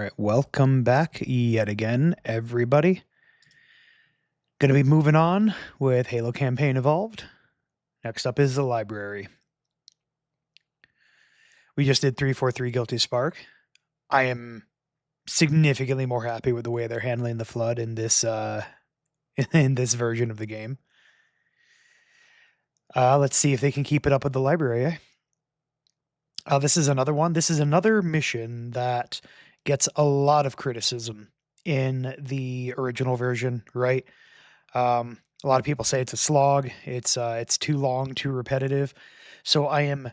right, welcome back yet again, everybody. Going to be moving on with Halo Campaign Evolved. Next up is the library. We just did 343 Guilty Spark. I am significantly more happy with the way they're handling the flood in this in this version of the game. Let's see if they can keep it up with the library. This is another one. This is another mission that gets a lot of criticism in the original version, right? A lot of people say it's a slog. It's too long, too repetitive. So I am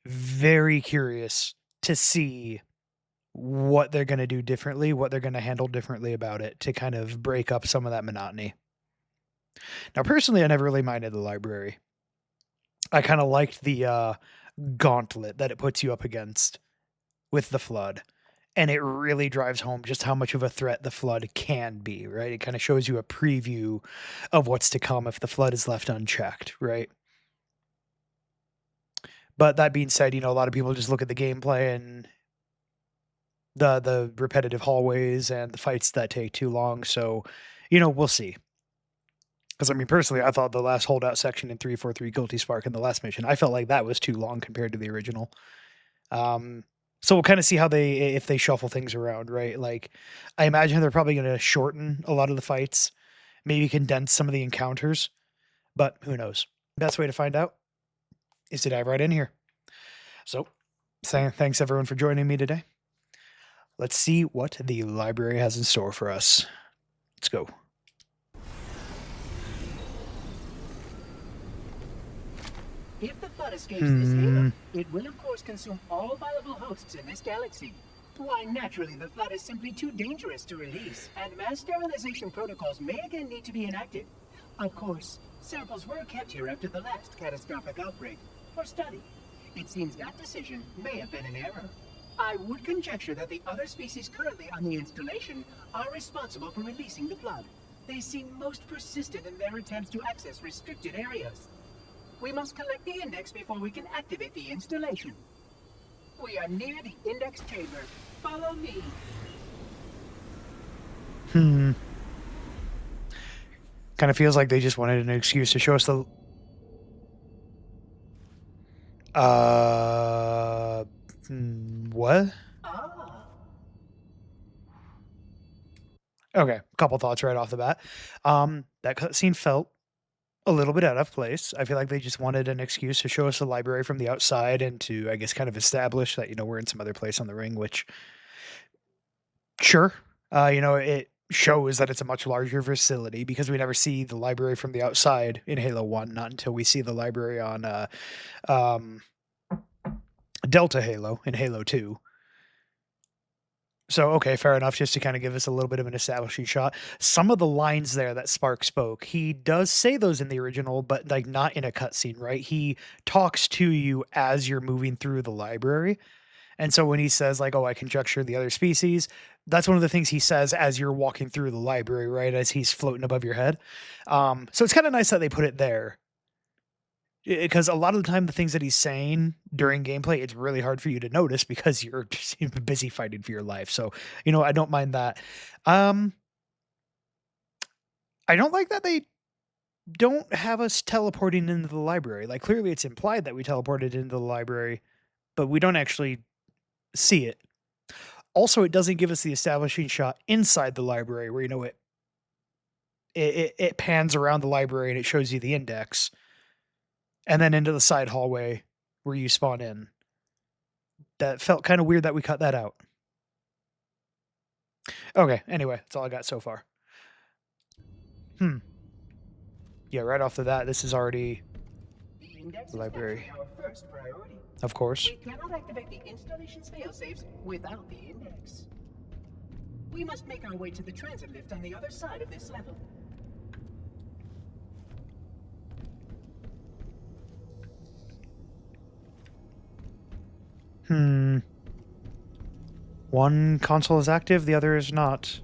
very curious to see what they're going to do differently, what they're going to handle differently about it to kind of break up some of that monotony. Now, personally, I never really minded the library. I kind of liked the gauntlet that it puts you up against with the flood. And it really drives home just how much of a threat the flood can be, right? It kind of shows you a preview of what's to come if the flood is left unchecked, right? But that being said, a lot of people just look at the gameplay and the repetitive hallways and the fights that take too long. So, we'll see. Because, personally, I thought the last holdout section in 343 Guilty Spark in the last mission, I felt like that was too long compared to the original. So we'll kind of see how if they shuffle things around, right? Like, I imagine they're probably going to shorten a lot of the fights, maybe condense some of the encounters, but who knows? Best way to find out is to dive right in here. So, thanks everyone for joining me today. Let's see what the library has in store for us. Let's go. If the flood escapes this Halo, it will of course consume all viable hosts in this galaxy. Why, naturally, the flood is simply too dangerous to release, and mass sterilization protocols may again need to be enacted. Of course, samples were kept here after the last catastrophic outbreak, for study. It seems that decision may have been an error. I would conjecture that the other species currently on the installation are responsible for releasing the flood. They seem most persistent in their attempts to access restricted areas. We must collect the index before we can activate the installation. We are near the index chamber. Follow me. Kind of feels like they just wanted an excuse to show us the... What? Okay, a couple thoughts right off the bat. That cutscene felt a little bit out of place. I feel like they just wanted an excuse to show us the library from the outside and to, I guess, kind of establish that, we're in some other place on the ring, which, sure, it shows that it's a much larger facility because we never see the library from the outside in Halo 1, not until we see the library on Delta Halo in Halo 2. So, okay, fair enough, just to kind of give us a little bit of an establishing shot. Some of the lines there that Spark spoke, he does say those in the original, but like not in a cutscene, right? He talks to you as you're moving through the library. And so when he says like, oh, I conjecture the other species, that's one of the things he says as you're walking through the library, right? As he's floating above your head. So it's kind of nice that they put it there. Because a lot of the time, the things that he's saying during gameplay, it's really hard for you to notice because you're just busy fighting for your life. So, I don't mind that. I don't like that they don't have us teleporting into the library. Like, clearly it's implied that we teleported into the library, but we don't actually see it. Also, it doesn't give us the establishing shot inside the library where, it pans around the library and it shows you the index. And then into the side hallway where you spawn in. That felt kind of weird that we cut that out. Okay, anyway, that's all I got so far. Yeah, right off the bat, this is already the library. Our first priority. Of course. We cannot activate the installation's failsafes without the index. We must make our way to the transit lift on the other side of this level. One console is active, the other is not.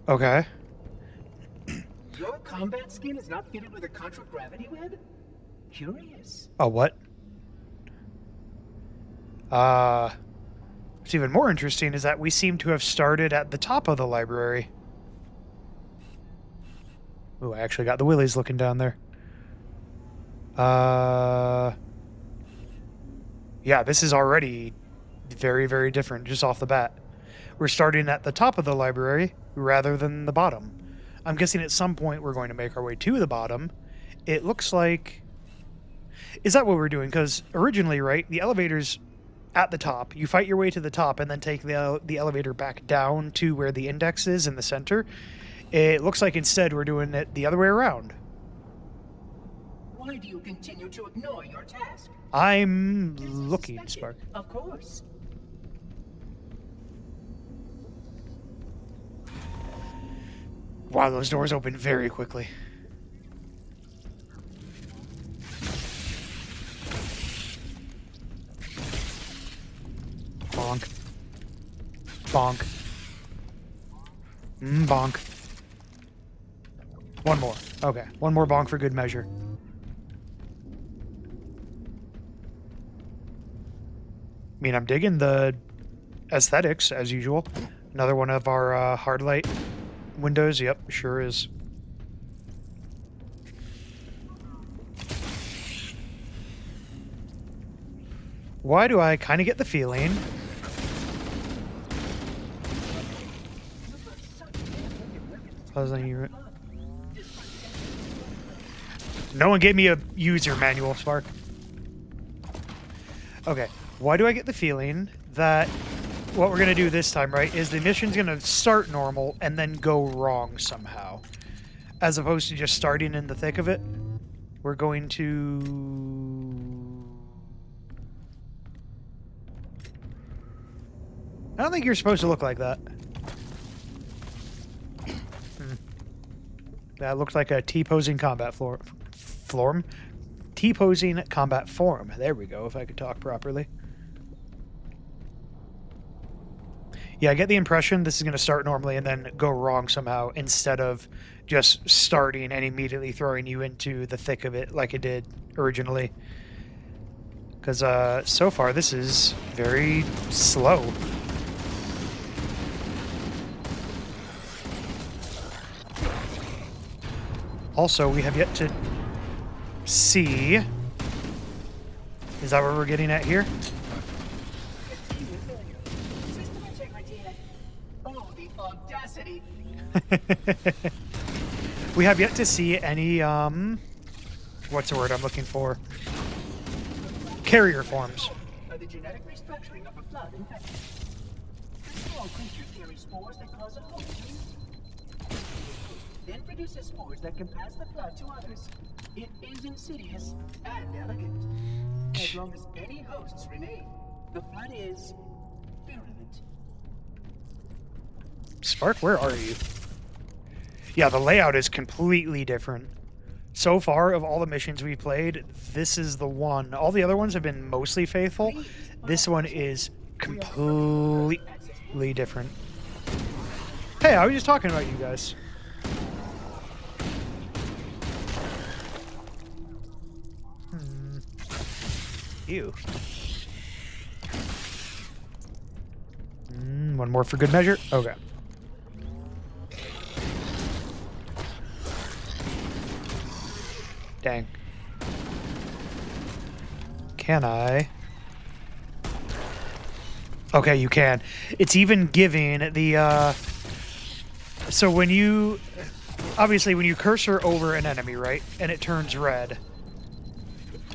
Okay. Your combat skin is not fitted with a contragravity web? Curious. A what? What's even more interesting is that we seem to have started at the top of the library. Ooh, I actually got the willies looking down there. Yeah, this is already very, very different just off the bat. We're starting at the top of the library rather than the bottom. I'm guessing at some point we're going to make our way to the bottom. It looks like... Is that what we're doing? Because originally, right, the elevator's at the top. You fight your way to the top and then take the elevator back down to where the index is in the center. It looks like instead we're doing it the other way around. Why do you continue to ignore your task? I'm looking, Spark. Of course. Wow, those doors open very quickly. Bonk. Bonk. Bonk. One more. Okay, one more bonk for good measure. I mean, I'm digging the aesthetics, as usual. Another one of our hard light windows. Yep, sure is. Why do I kind of get the feeling... No one gave me a user manual, Spark. Okay, why do I get the feeling that what we're going to do this time, right, is the mission's going to start normal and then go wrong somehow. As opposed to just starting in the thick of it. We're going to... I don't think you're supposed to look like that. That looks like a T-posing combat form. T-posing combat form. There we go, if I could talk properly. Yeah, I get the impression this is going to start normally and then go wrong somehow instead of just starting and immediately throwing you into the thick of it like it did originally. Because so far this is very slow. Also, we have yet to see... Is that what we're getting at here? System integrity. Oh, the audacity. We have yet to see any, what's the word I'm looking for? Carrier forms. The genetic restructuring of a flood infection. This small creature carries spores that cause a host then produces spores that can pass the flood to others. It is insidious and elegant. As long as any hosts remain, the flood is virulent. Spark, where are you? Yeah, the layout is completely different. So far, of all the missions we played, this is the one. All the other ones have been mostly faithful. This one is completely different. Hey, I was just talking about you guys. Ew. One more for good measure. Okay. Dang. Can I? Okay, you can. It's even giving the, so when you... Obviously, when you cursor over an enemy, right? And it turns red.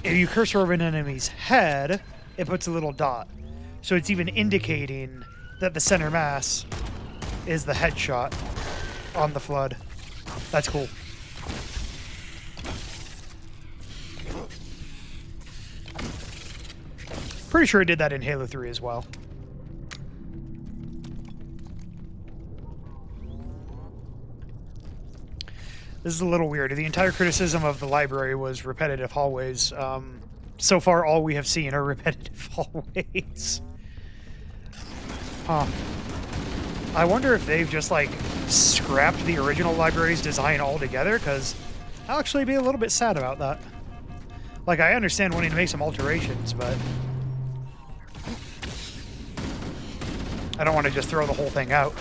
If you cursor over an enemy's head, it puts a little dot. So it's even indicating that the center mass is the headshot on the flood. That's cool. Pretty sure it did that in Halo 3 as well. This is a little weird. The entire criticism of the library was repetitive hallways. So far, all we have seen are repetitive hallways. Huh. I wonder if they've just, like, scrapped the original library's design altogether, because I'll actually be a little bit sad about that. Like, I understand wanting to make some alterations, but... I don't want to just throw the whole thing out.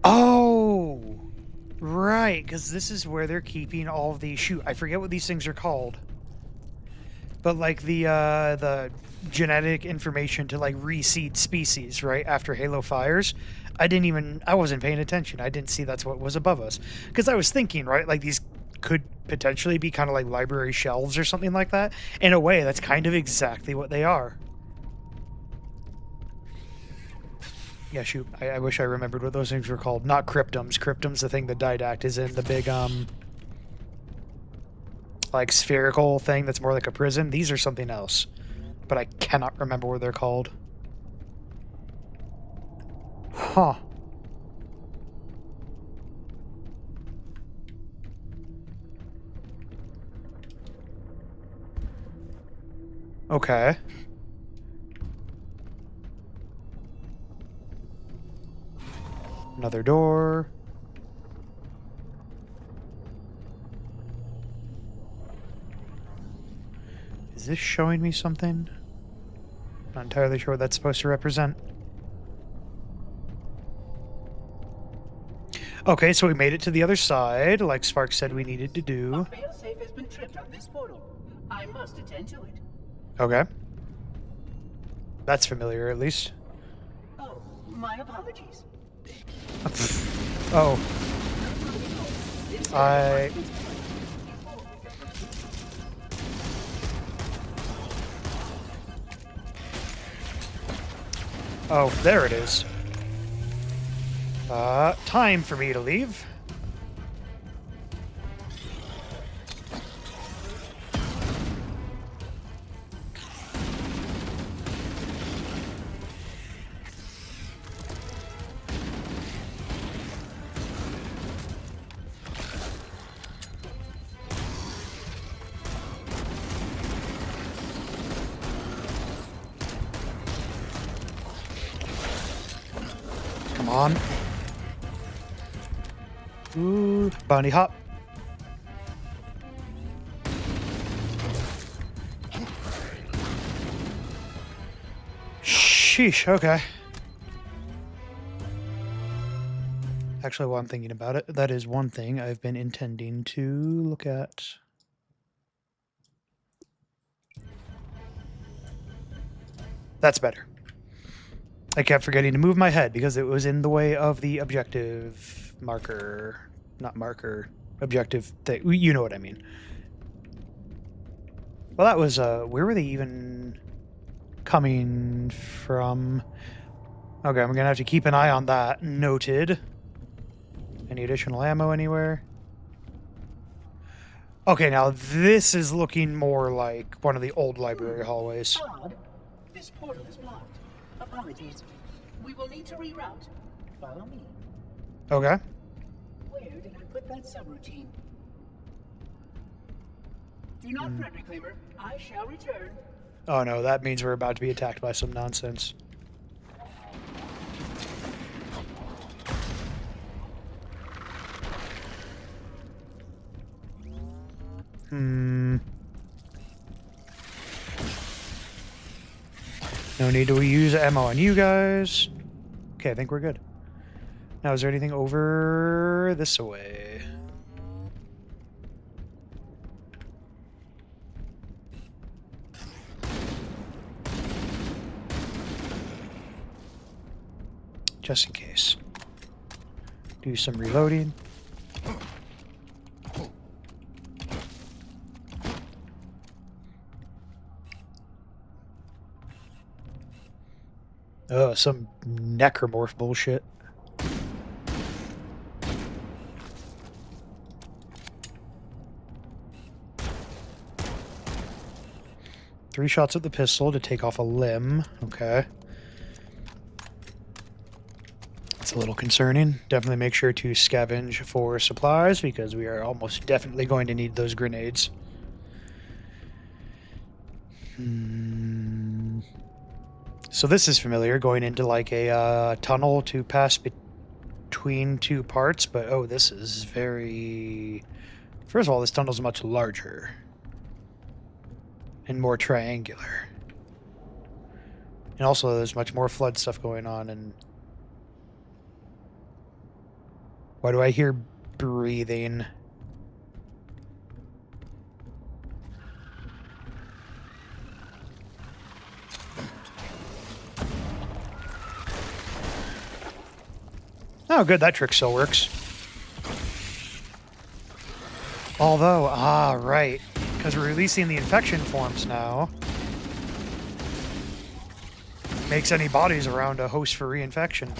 Oh, right, because this is where they're keeping all of the... Shoot, I forget what these things are called. But like the genetic information to like reseed species, right, after Halo fires. I wasn't paying attention. I didn't see that's what was above us. Because I was thinking, right, like these could potentially be kind of like library shelves or something like that. In a way, that's kind of exactly what they are. Yeah, shoot. I wish I remembered what those things were called. Not cryptums. Cryptum's the thing that Didact is in. The big, like, spherical thing that's more like a prison. These are something else. But I cannot remember what they're called. Huh. Okay. Another door. Is this showing me something? Not entirely sure what that's supposed to represent. Okay, so we made it to the other side, like Spark said we needed to do. A failsafe has been tripped on this portal. I must attend to it. Okay. That's familiar, at least. Oh, my apologies. Oh. Oh, there it is. Time for me to leave. Come on. Ooh, bunny hop. Sheesh, okay. Actually, while I'm thinking about it, that is one thing I've been intending to look at. That's better. I kept forgetting to move my head because it was in the way of the objective marker. Not marker. Objective thing. You know what I mean. Well, that was, where were they even coming from? Okay, I'm gonna have to keep an eye on that. Noted. Any additional ammo anywhere? Okay, now this is looking more like one of the old library hallways. Odd. This portal is blocked. Apologies. We will need to reroute. Follow me. Okay. Where did I put that subroutine? Do not fret, Reclaimer. I shall return. Oh no, that means we're about to be attacked by some nonsense. No need to use ammo on you guys. Okay, I think we're good. Now, is there anything over this way? Just in case. Do some reloading. Oh, some necromorph bullshit. Three shots at the pistol to take off a limb. Okay. It's a little concerning. Definitely make sure to scavenge for supplies because we are almost definitely going to need those grenades. So this is familiar, going into like a tunnel to pass between two parts, but oh, this is very... First of all, this tunnel's much larger and more triangular. And also there's much more flood stuff going on, and... Why do I hear breathing? Oh, good, that trick still works. Although, right, because we're releasing the infection forms now. Makes any bodies around a host for reinfection.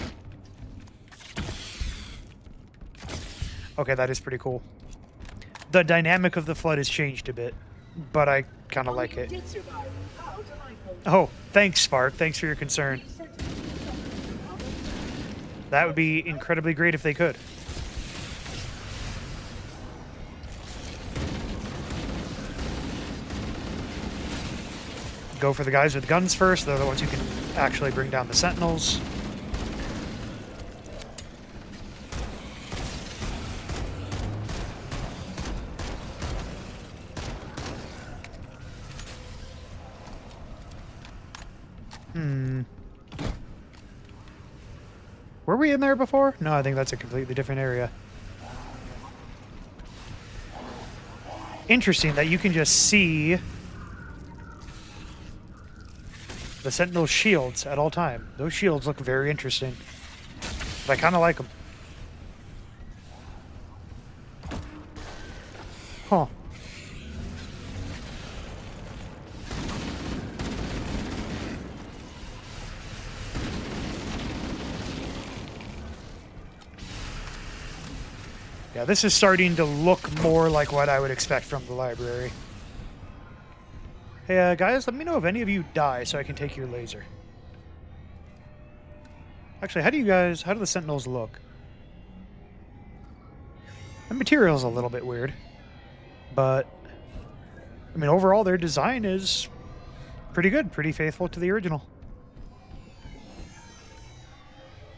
Okay, that is pretty cool. The dynamic of the flood has changed a bit, but I kind of like it. Oh, thanks, Spark. Thanks for your concern. That would be incredibly great if they could. Go for the guys with guns first. They're the ones who can actually bring down the sentinels. Were we in there before? No, I think that's a completely different area. Interesting that you can just see the Sentinel shields at all time. Those shields look very interesting. But I kind of like them. Huh. Yeah, this is starting to look more like what I would expect from the library. Hey, guys, let me know if any of you die so I can take your laser. Actually, how do the Sentinels look? The material's a little bit weird. But, I mean, overall, their design is pretty good, pretty faithful to the original.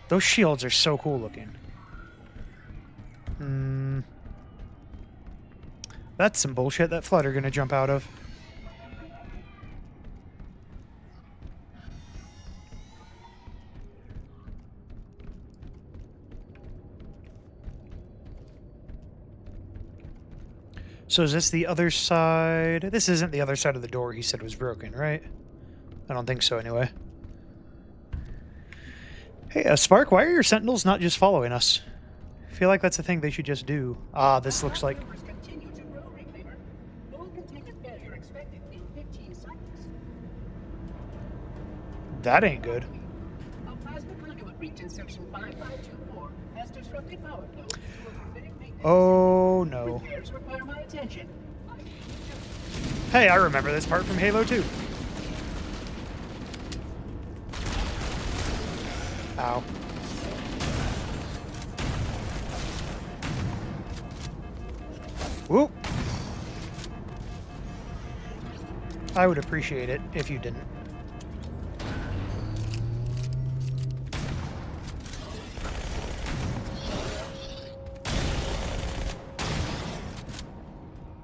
Those shields are so cool looking. That's some bullshit that Flood are gonna jump out of. So is this the other side? This isn't the other side of the door he said was broken, right? I don't think so anyway. Hey, Spark, why are your sentinels not just following us? I feel like that's a thing they should just do. Ah, this looks like... That ain't good. A plasma conduit breach in section 5524 has disrupted power flow to a permitting maintenance. Oh no. Repairs require my attention. Hey, I remember this part from Halo 2. Ow. Whoop. I would appreciate it if you didn't.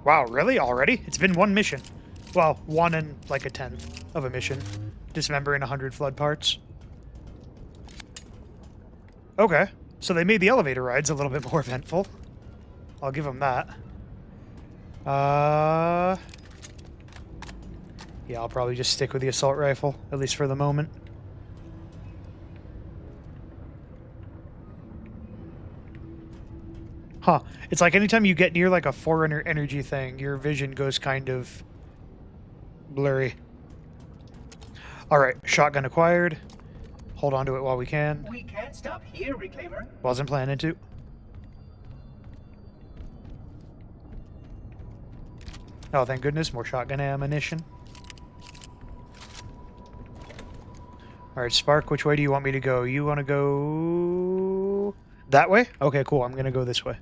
Wow, really? Already? It's been one mission. Well, 1 and like a 10th of a mission. Dismembering 100 flood parts. Okay, so they made the elevator rides a little bit more eventful. I'll give them that. Yeah, I'll probably just stick with the assault rifle, at least for the moment. Huh. It's like anytime you get near like a Forerunner energy thing, your vision goes kind of blurry. Alright, shotgun acquired. Hold on to it while we can. We can't stop here, Reclaimer. Wasn't planning to. Oh, thank goodness, more shotgun ammunition. Alright, Spark, which way do you want me to go? You want to go... that way? Okay, cool, I'm going to go this way.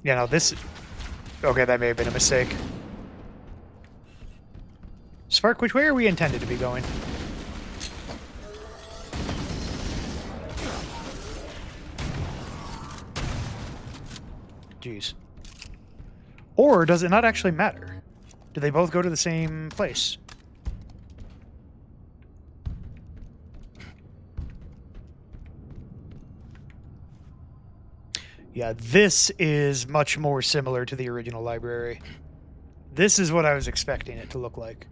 Yeah, no, this... okay, that may have been a mistake. Spark, which way are we intended to be going? Jeez. Or does it not actually matter? Do they both go to the same place? Yeah, this is much more similar to the original library. This is what I was expecting it to look like.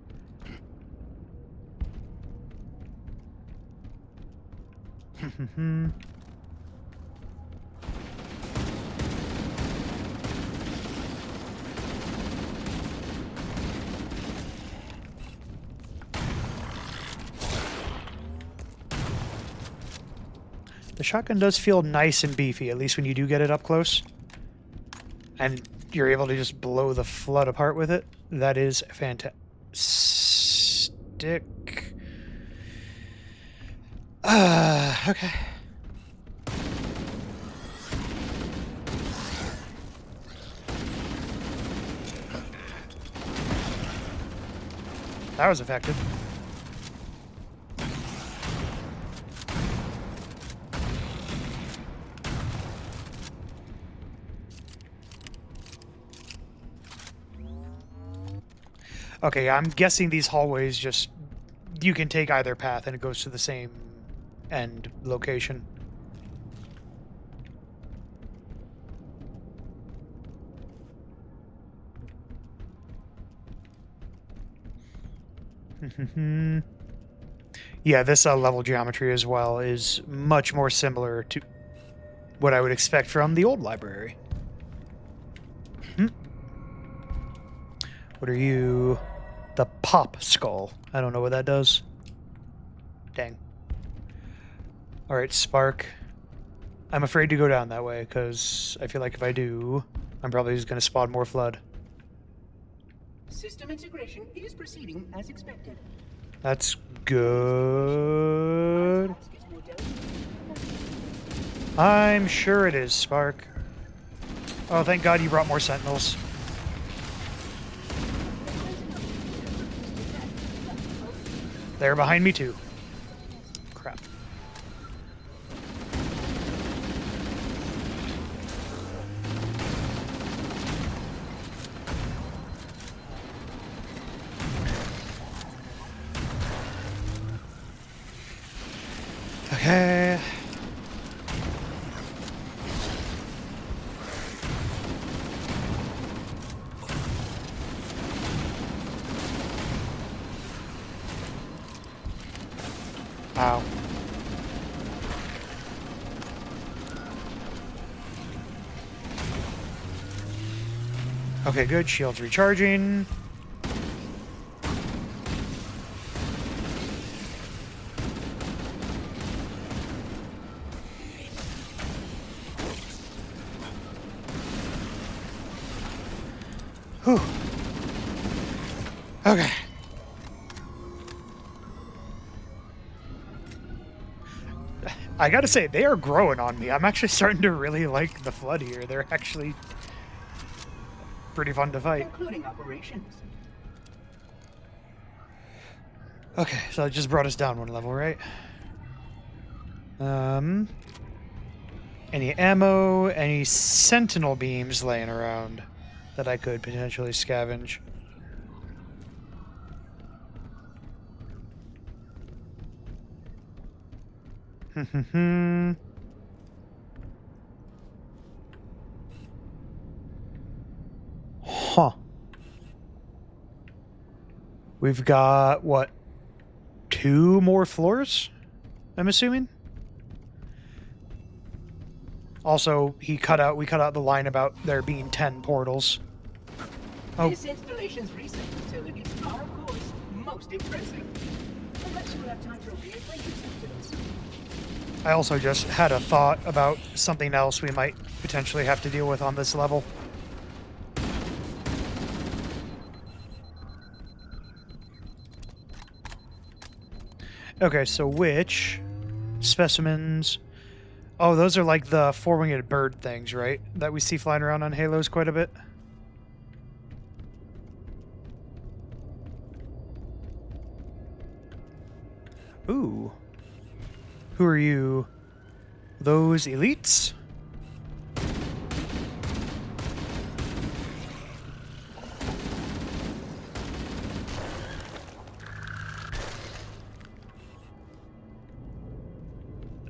The shotgun does feel nice and beefy, at least when you do get it up close. And you're able to just blow the flood apart with it. That is fantastic. Okay. That was effective. Okay, I'm guessing these hallways just... You can take either path and it goes to the same end location. Yeah, this level geometry as well is much more similar to what I would expect from the old library. What are you? The pop skull. I don't know what that does. Dang. Alright, Spark. I'm afraid to go down that way, because I feel like if I do, I'm probably just going to spawn more flood. System integration is proceeding as expected. That's good. I'm sure it is, Spark. Oh, thank God you brought more sentinels. They're behind me too. Crap. Okay. Ow. Okay, good. Shield's recharging. Whew. Okay. I gotta say, they are growing on me. I'm actually starting to really like the flood here. They're actually pretty fun to fight. Concluding operations. Okay, so it just brought us down one level, right? Any ammo, any sentinel beams laying around that I could potentially scavenge? Huh. We've got, what, 2 more floors, I'm assuming? Also, we cut out the line about there being 10 portals. Oh. This installation's research facilities are, of course, most impressive. Unless you have time to reacquaint yourself to those. I also just had a thought about something else we might potentially have to deal with on this level. Okay, so which specimens... Oh, those are like the four-winged bird things, right? That we see flying around on Halos quite a bit. Ooh. Who are you? Those elites?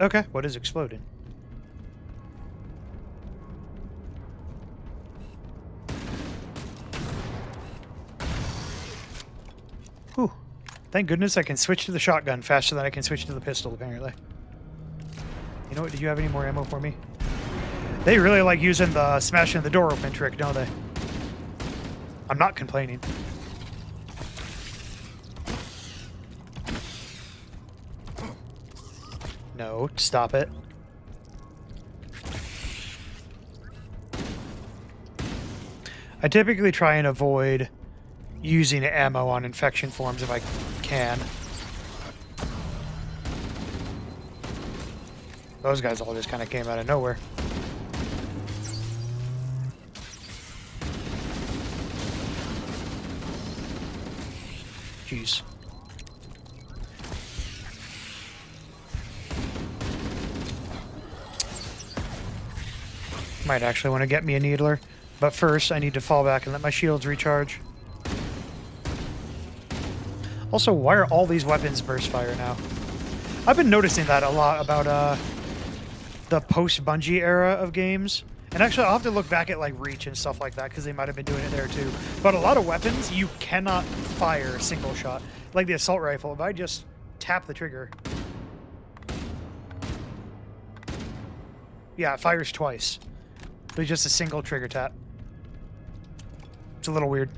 Okay, what is exploding? Whew. Thank goodness I can switch to the shotgun faster than I can switch to the pistol, apparently. You know what? Did you have any more ammo for me? They really like using the smashing the door open trick, don't they? I'm not complaining. No, stop it. I typically try and avoid using ammo on infection forms if I can. Those guys all just kind of came out of nowhere. Jeez. Might actually want to get me a needler, but first I need to fall back and let my shields recharge. Also, why are all these weapons burst fire now? I've been noticing that a lot about the post-Bungie era of games. And actually, I'll have to look back at like Reach and stuff like that because they might have been doing it there too. But a lot of weapons, you cannot fire a single shot. Like the assault rifle, if I just tap the trigger. Yeah, it fires twice. But just a single trigger tap. It's a little weird.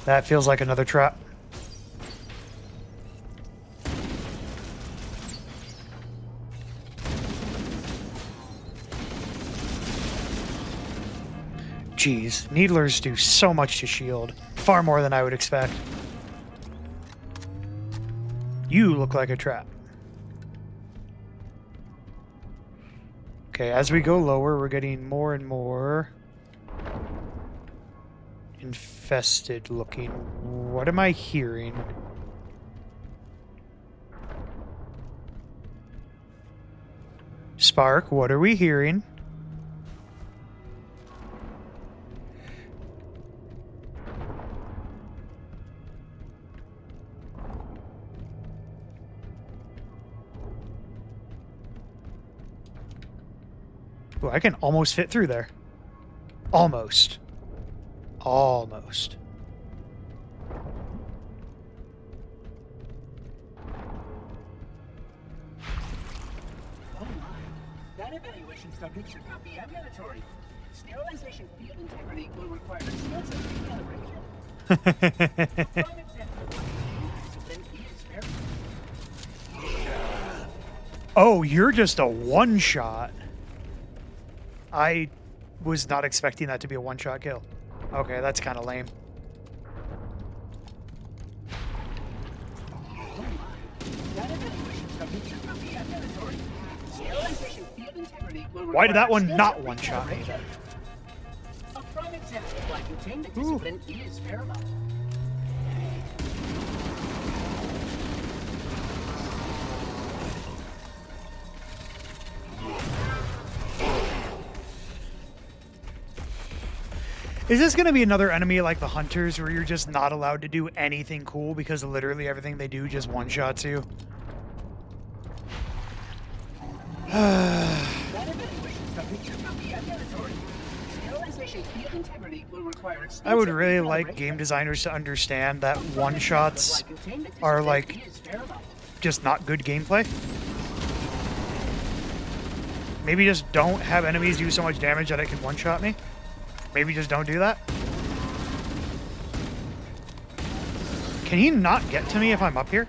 That feels like another trap. Jeez, needlers do so much to shield. Far more than I would expect. You look like a trap. Okay, as we go lower, we're getting more and more infested looking. What am I hearing? Spark, what are we hearing? Ooh, I can almost fit through there. Almost. Almost. Oh my. That evaluation subject should not be ambulatory. Sterilization field integrity will require extensive recalibration. Prime example, discipline is very. Oh, you're just a one-shot. I was not expecting that to be a one-shot kill. Okay, that's kind of lame. Why did that one not one-shot me? A prime example of why containment discipline is paramount. Is this going to be another enemy like the Hunters where you're just not allowed to do anything cool because literally everything they do just one-shots you? I would really like game designers to understand that one-shots are like just not good gameplay. Maybe just don't have enemies do so much damage that it can one-shot me. Maybe just don't do that. Can he not get to me if I'm up here?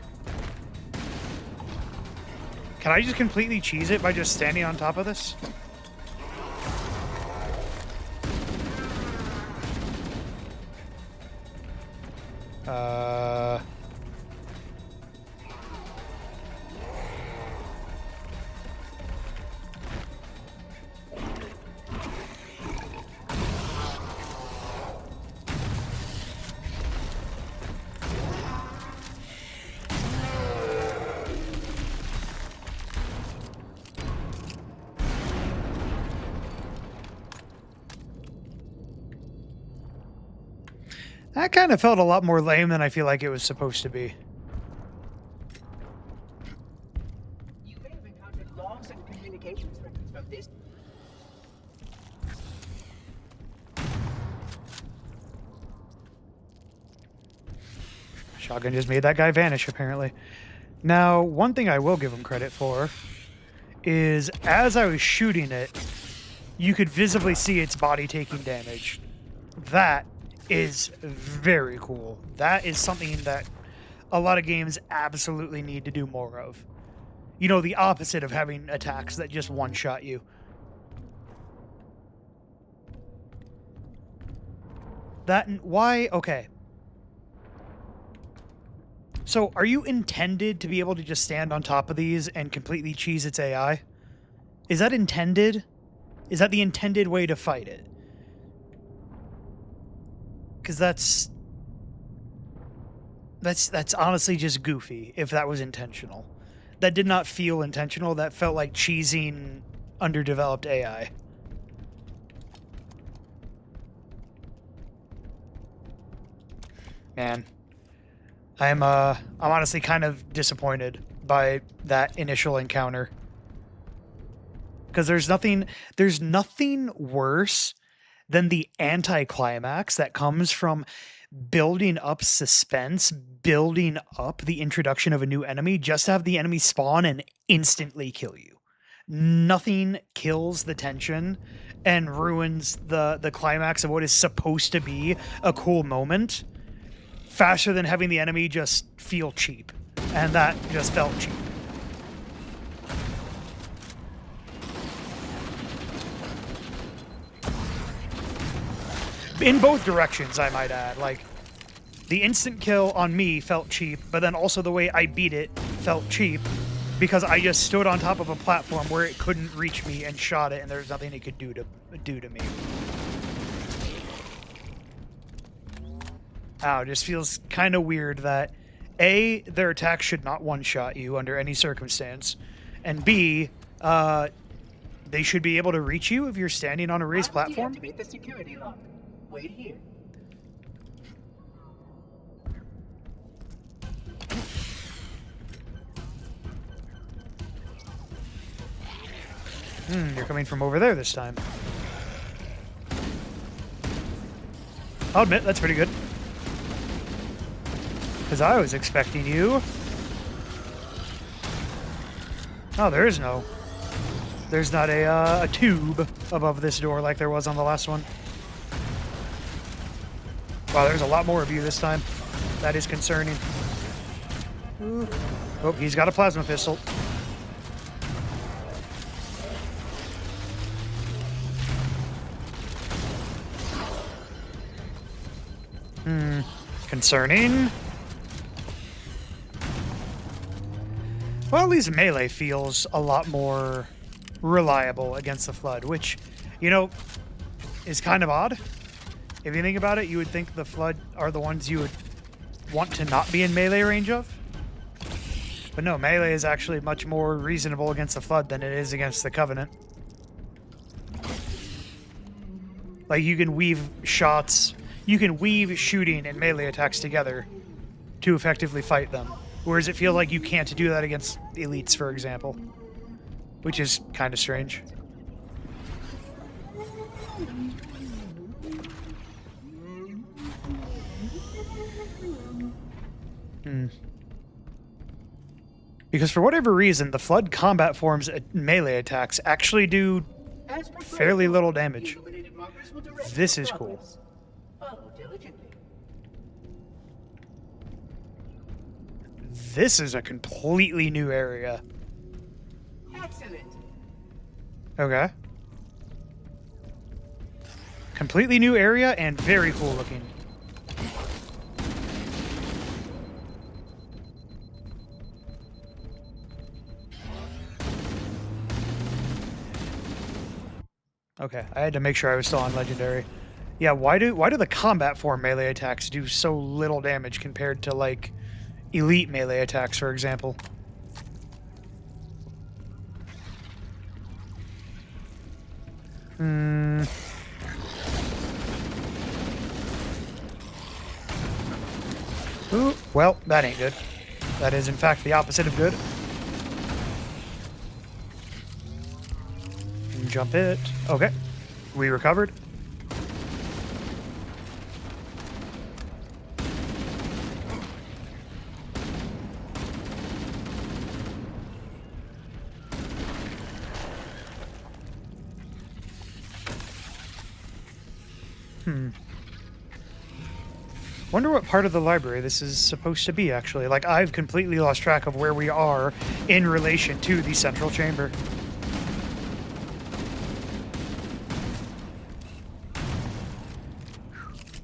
Can I just completely cheese it by just standing on top of this? That kind of felt a lot more lame than I feel like it was supposed to be. You may have encountered logs and communications records from this. Shotgun just made that guy vanish, apparently. Now, one thing I will give him credit for is as I was shooting it, you could visibly see its body taking damage. That is very cool. That is something that a lot of games absolutely need to do more of. You know, the opposite of having attacks that just one-shot you. Why? Okay. So, are you intended to be able to just stand on top of these and completely cheese its AI? Is that intended? Is that the intended way to fight it? Because that's honestly just goofy, if that was intentional. That did not feel intentional. That felt like cheesing underdeveloped AI. Man. I'm honestly kind of disappointed by that initial encounter. Because there's nothing worse than the anticlimax that comes from building up suspense, building up the introduction of a new enemy, just to have the enemy spawn and instantly kill you. Nothing kills the tension and ruins the climax of what is supposed to be a cool moment faster than having the enemy just feel cheap. And that just felt cheap. In both directions, I might add. Like, the instant kill on me felt cheap, but then also the way I beat it felt cheap because I just stood on top of a platform where it couldn't reach me and shot it, and there's nothing it could do to me. Ow, it just feels kind of weird that A, their attack should not one-shot you under any circumstance, and B, they should be able to reach you if you're standing on a raised platform. Deactivate the security lock. Wait here. You're coming from over there this time. I'll admit, that's pretty good. Because I was expecting you. Oh, there is no. There's not a tube above this door like there was on the last one. Wow, there's a lot more of you this time. That is concerning. Ooh. Oh, he's got a plasma pistol. Concerning. Well, at least melee feels a lot more reliable against the Flood, which, you know, is kind of odd. If you think about it, you would think the Flood are the ones you would want to not be in melee range of. But no, melee is actually much more reasonable against the Flood than it is against the Covenant. Like, you can weave shots, you can weave shooting and melee attacks together to effectively fight them. Whereas it feels like you can't do that against elites, for example. Which is kind of strange. Because for whatever reason, the Flood combat forms melee attacks actually do fairly little damage. This is cool. This is a completely new area. Excellent. Okay. Completely new area and very cool looking. Okay, I had to make sure I was still on Legendary. Yeah, why do the combat form melee attacks do so little damage compared to, like, elite melee attacks, for example? Ooh, well, that ain't good. That is, in fact, the opposite of good. Jump it. Okay. We recovered. Wonder what part of the library this is supposed to be, actually. Like, I've completely lost track of where we are in relation to the central chamber.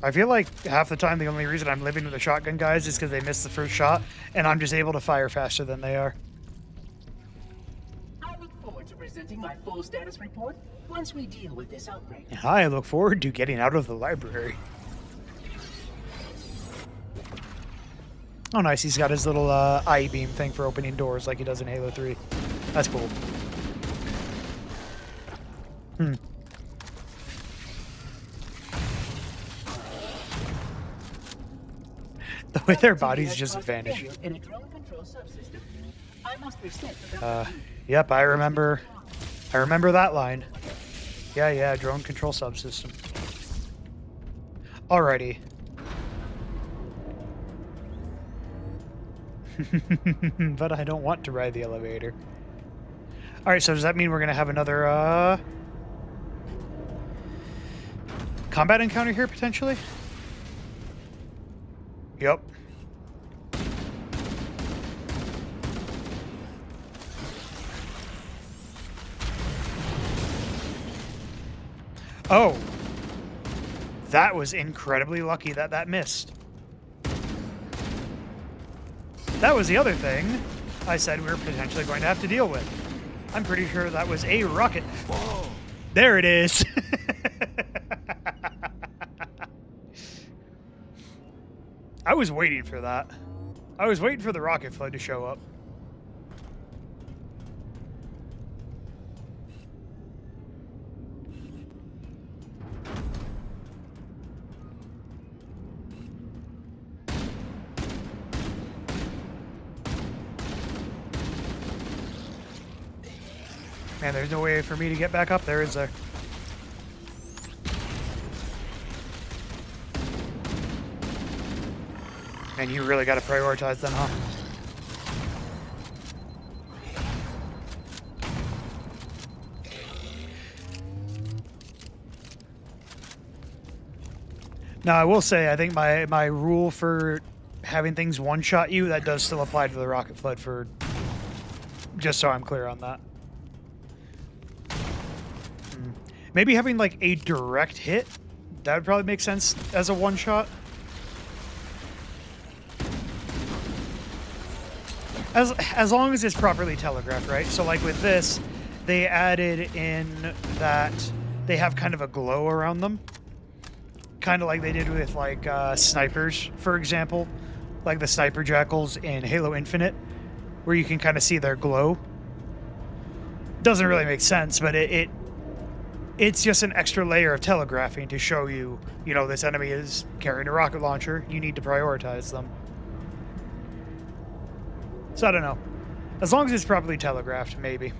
I feel like half the time the only reason I'm living with the shotgun guys is because they missed the first shot, and I'm just able to fire faster than they are. I look forward to presenting my full status report once we deal with this outbreak. I look forward to getting out of the library. Oh, nice. He's got his little eye beam thing for opening doors like he does in Halo 3. That's cool. The way their bodies just vanish. In a drone control subsystem. I must reset the Yep, I remember that line. Yeah, drone control subsystem. Alrighty. But I don't want to ride the elevator. Alright, so does that mean we're gonna have another combat encounter here, potentially? Yep. Oh. That was incredibly lucky that that missed. That was the other thing I said we were potentially going to have to deal with. I'm pretty sure that was a rocket. Whoa. There it is. I was waiting for that. I was waiting for the rocket flood to show up. Man, there's no way for me to get back up there, is there? Man, you really got to prioritize them, huh? Now, I will say, I think my rule for having things one-shot you, that does still apply to the rocket flood for... Just so I'm clear on that. Maybe having, like, a direct hit, that would probably make sense as a one-shot. As long as it's properly telegraphed, right? So, like, with this, they added in that they have kind of a glow around them. Kind of like they did with, like, snipers, for example. Like the sniper jackals in Halo Infinite, where you can kind of see their glow. Doesn't really make sense, but it's just an extra layer of telegraphing to show you, you know, this enemy is carrying a rocket launcher. You need to prioritize them. So I don't know. As long as it's properly telegraphed, maybe.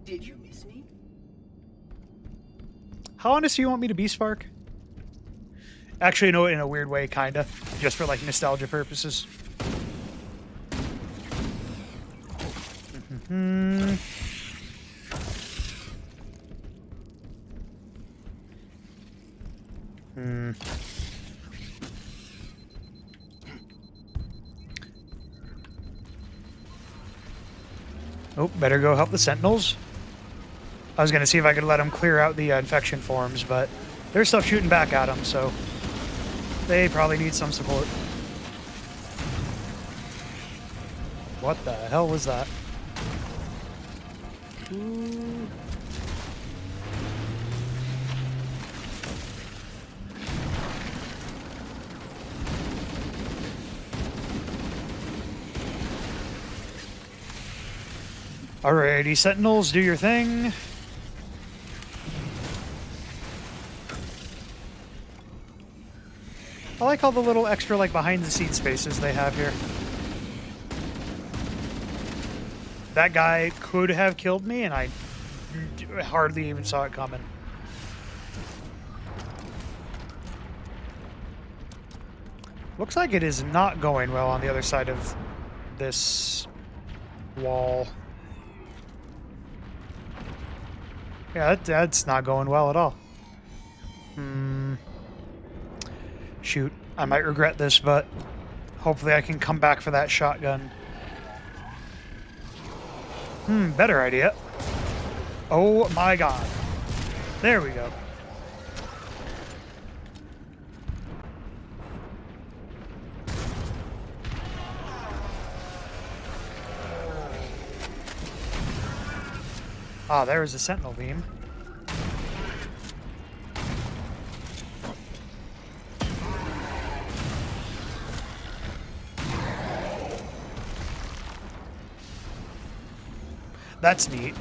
Did you miss me? How honest do you want me to be, Spark? Actually, no, in a weird way, kinda. Just for, like, nostalgia purposes. Oh, better go help the Sentinels. I was going to see if I could let them clear out the infection forms, but there's stuff shooting back at them, so they probably need some support. What the hell was that? Ooh. Alrighty, Sentinels, do your thing. I like all the little extra, like, behind-the-scenes spaces they have here. That guy could have killed me, and I hardly even saw it coming. Looks like it is not going well on the other side of this wall. Yeah, that's not going well at all. Shoot, I might regret this, but hopefully I can come back for that shotgun. Better idea. Oh my god. There we go. Ah, there is a sentinel beam. That's neat.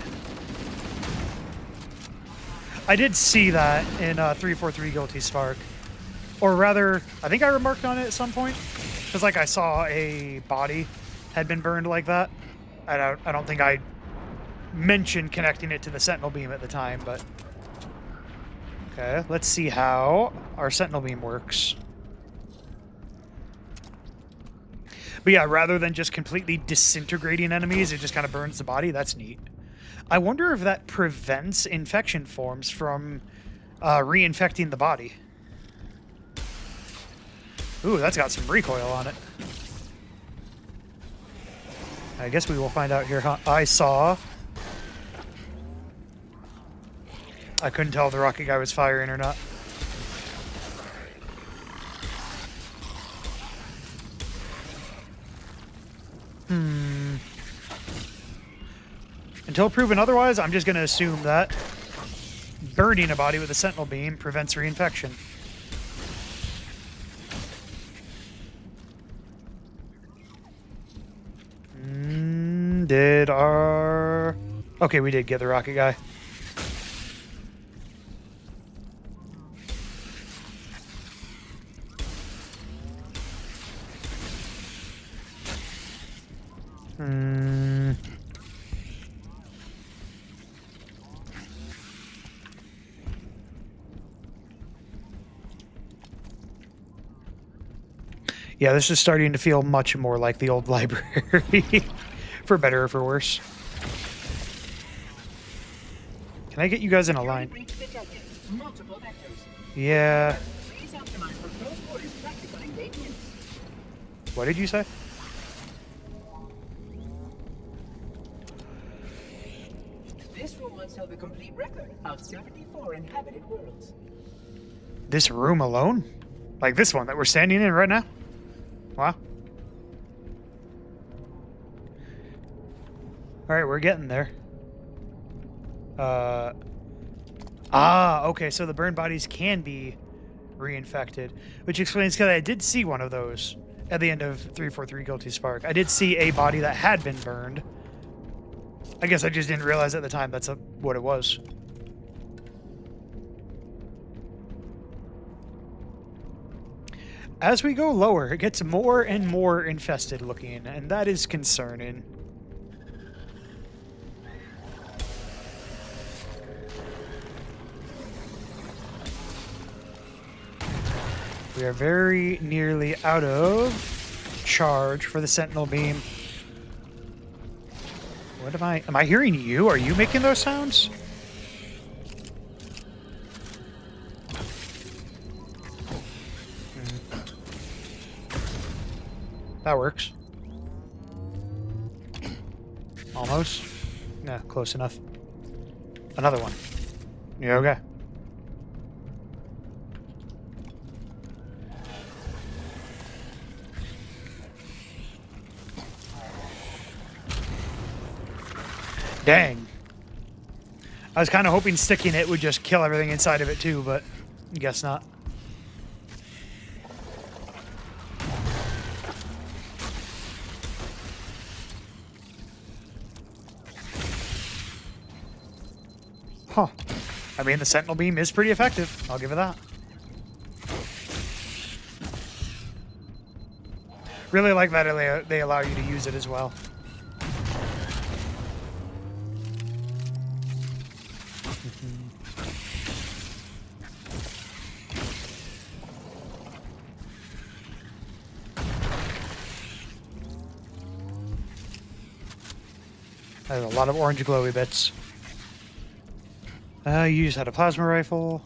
I did see that in 343 Guilty Spark. Or rather, I think I remarked on it at some point. Because, like, I saw a body had been burned like that. I don't think I mentioned connecting it to the sentinel beam at the time, but... Okay, let's see how our sentinel beam works. But yeah, rather than just completely disintegrating enemies, it just kind of burns the body. That's neat. I wonder if that prevents infection forms from reinfecting the body. Ooh, that's got some recoil on it. I guess we will find out here, huh? I couldn't tell if the rocket guy was firing or not. Until proven otherwise, I'm just going to assume that burning a body with a sentinel beam prevents reinfection. Okay, we did get the rocket guy. Yeah, this is starting to feel much more like the old library, for better or for worse. Can I get you guys in a line? Yeah. What did you say? This room once held a complete record of 74 inhabited worlds. This room alone? Like this one that we're standing in right now? Wow. Alright, we're getting there. Okay, so the burned bodies can be reinfected, which explains because I did see one of those at the end of 343 Guilty Spark. I did see a body that had been burned. I guess I just didn't realize at the time that's what it was. As we go lower, it gets more and more infested looking, and that is concerning. We are very nearly out of charge for the sentinel beam. What am I hearing you? Are you making those sounds? That works. Almost. Yeah, close enough. Another one. You okay? Dang. I was kind of hoping sticking it would just kill everything inside of it too, but I guess not. Huh. I mean, the sentinel beam is pretty effective. I'll give it that. Really like that they allow you to use it as well. There's a lot of orange glowy bits. You just had a plasma rifle.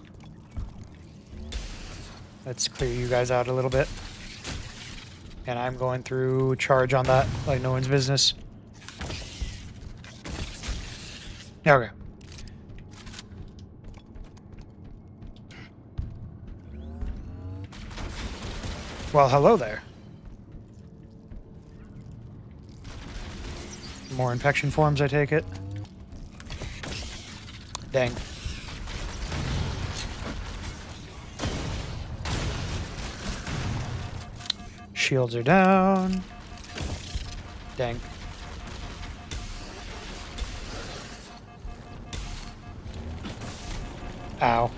Let's clear you guys out a little bit. And I'm going through charge on that like no one's business. Okay. Well, hello there. More infection forms, I take it. Dang. Shields are down. Dang. Ow.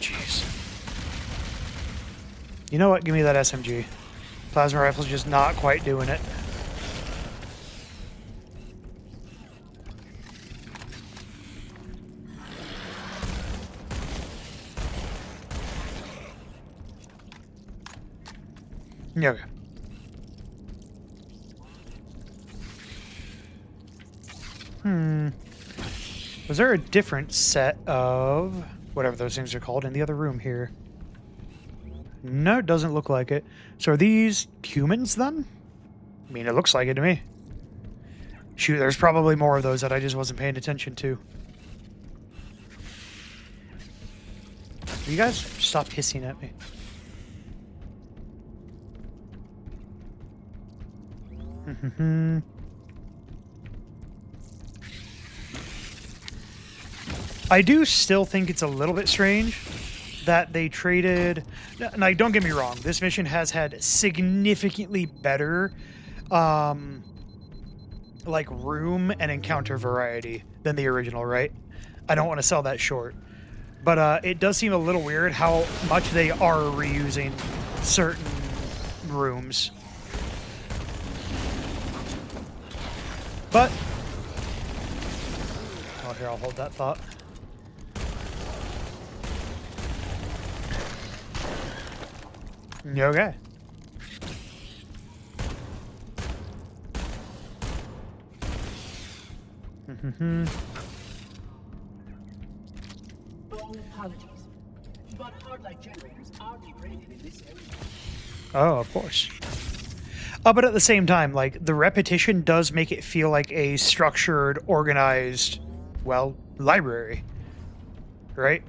Jeez. You know what? Give me that SMG. Plasma rifle's just not quite doing it. Okay. Was there a different set of whatever those things are called in the other room here? No, it doesn't look like it. So are these humans then? I mean, it looks like it to me. Shoot, there's probably more of those that I just wasn't paying attention to. You guys stop hissing at me. I do still think it's a little bit strange that they traded. Now, don't get me wrong. This mission has had significantly better, like room and encounter variety than the original, right? I don't want to sell that short, but it does seem a little weird how much they are reusing certain rooms. But oh, here, I'll hold that thought. Okay. Oh, apologies. But hard-light generators are degraded in this area. Oh, of course. But at the same time, like, the repetition does make it feel like a structured, organized, well, library. Right?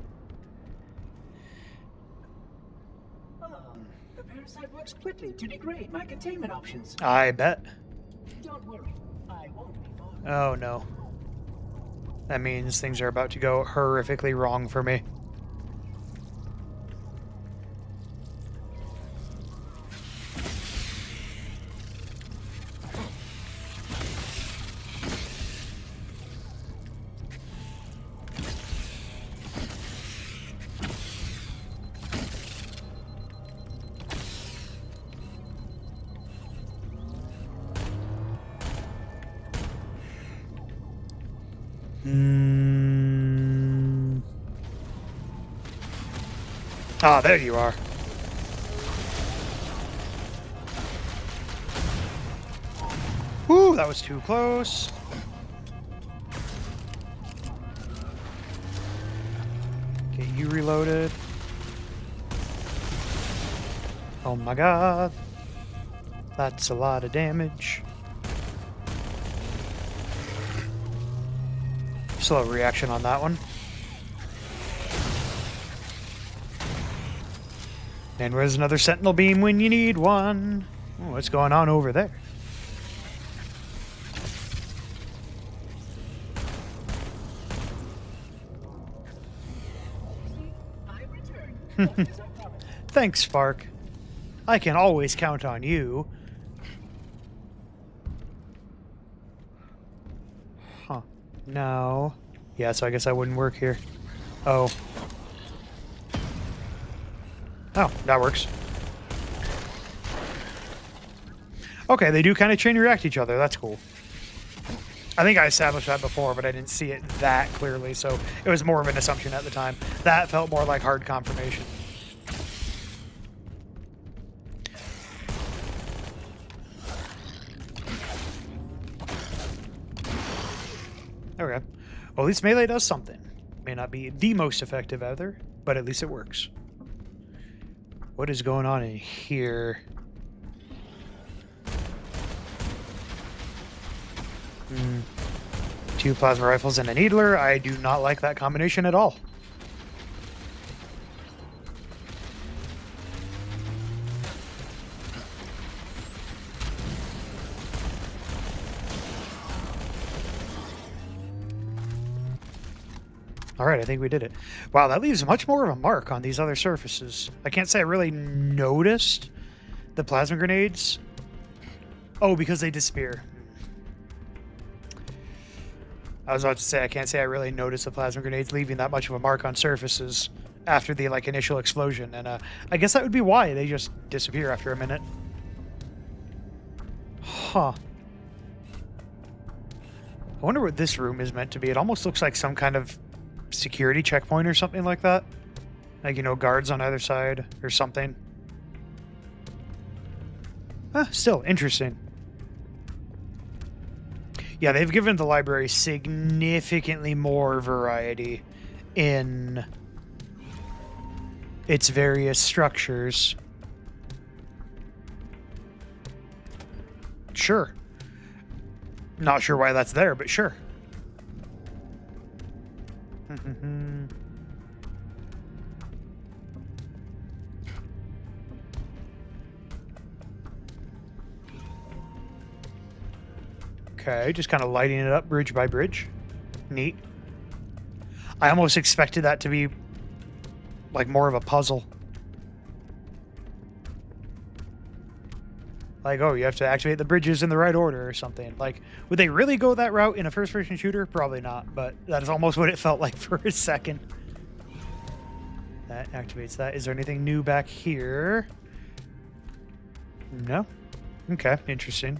The parasite works quickly to degrade my containment options. I bet. Don't worry, I won't be far. Oh, no. That means things are about to go horrifically wrong for me. Ah, there you are. Woo, that was too close. Get you reloaded. Oh my god. That's a lot of damage. Slow reaction on that one. And where's another sentinel beam when you need one? Oh, what's going on over there? I've returned. As I promised. Thanks, Spark. I can always count on you. No. Yeah, so I guess that wouldn't work here. Oh. Oh, that works. Okay, they do kind of chain react each other. That's cool. I think I established that before, but I didn't see it that clearly, so it was more of an assumption at the time. That felt more like hard confirmation. Okay. Well, at least melee does something. May not be the most effective either, but at least it works. What is going on in here? Two plasma rifles and a needler. I do not like that combination at all. Alright, I think we did it. Wow, that leaves much more of a mark on these other surfaces. I can't say I really noticed the plasma grenades. Oh, because they disappear. I was about to say, I can't say I really noticed the plasma grenades leaving that much of a mark on surfaces after the, like, initial explosion. And I guess that would be why they just disappear after a minute. Huh. I wonder what this room is meant to be. It almost looks like some kind of security checkpoint or something like that. Like, you know, guards on either side or something. Still, interesting. Yeah, they've given the library significantly more variety in its various structures. Sure. Not sure why that's there, but sure. Okay, just kind of lighting it up bridge by bridge. Neat. I almost expected that to be like more of a puzzle. Like, oh, you have to activate the bridges in the right order or something. Like, would they really go that route in a first-person shooter? Probably not, but that is almost what it felt like for a second. That activates that. Is there anything new back here? No? Okay, interesting.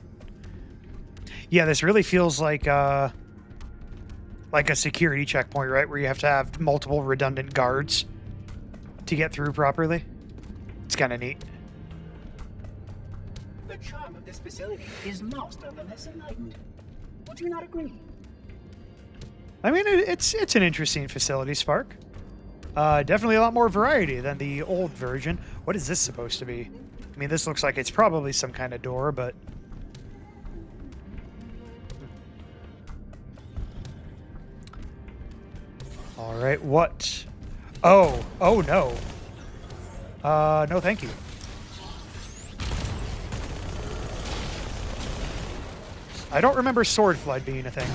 Yeah, this really feels like a security checkpoint, right? Where you have to have multiple redundant guards to get through properly. It's kind of neat. The charm of this facility is lost on the less enlightened. Would you not agree? I mean, it's an interesting facility, Spark. Definitely a lot more variety than the old version. What is this supposed to be? I mean, this looks like it's probably some kind of door, but... Alright, what? Oh no. No thank you. I don't remember sword flood being a thing.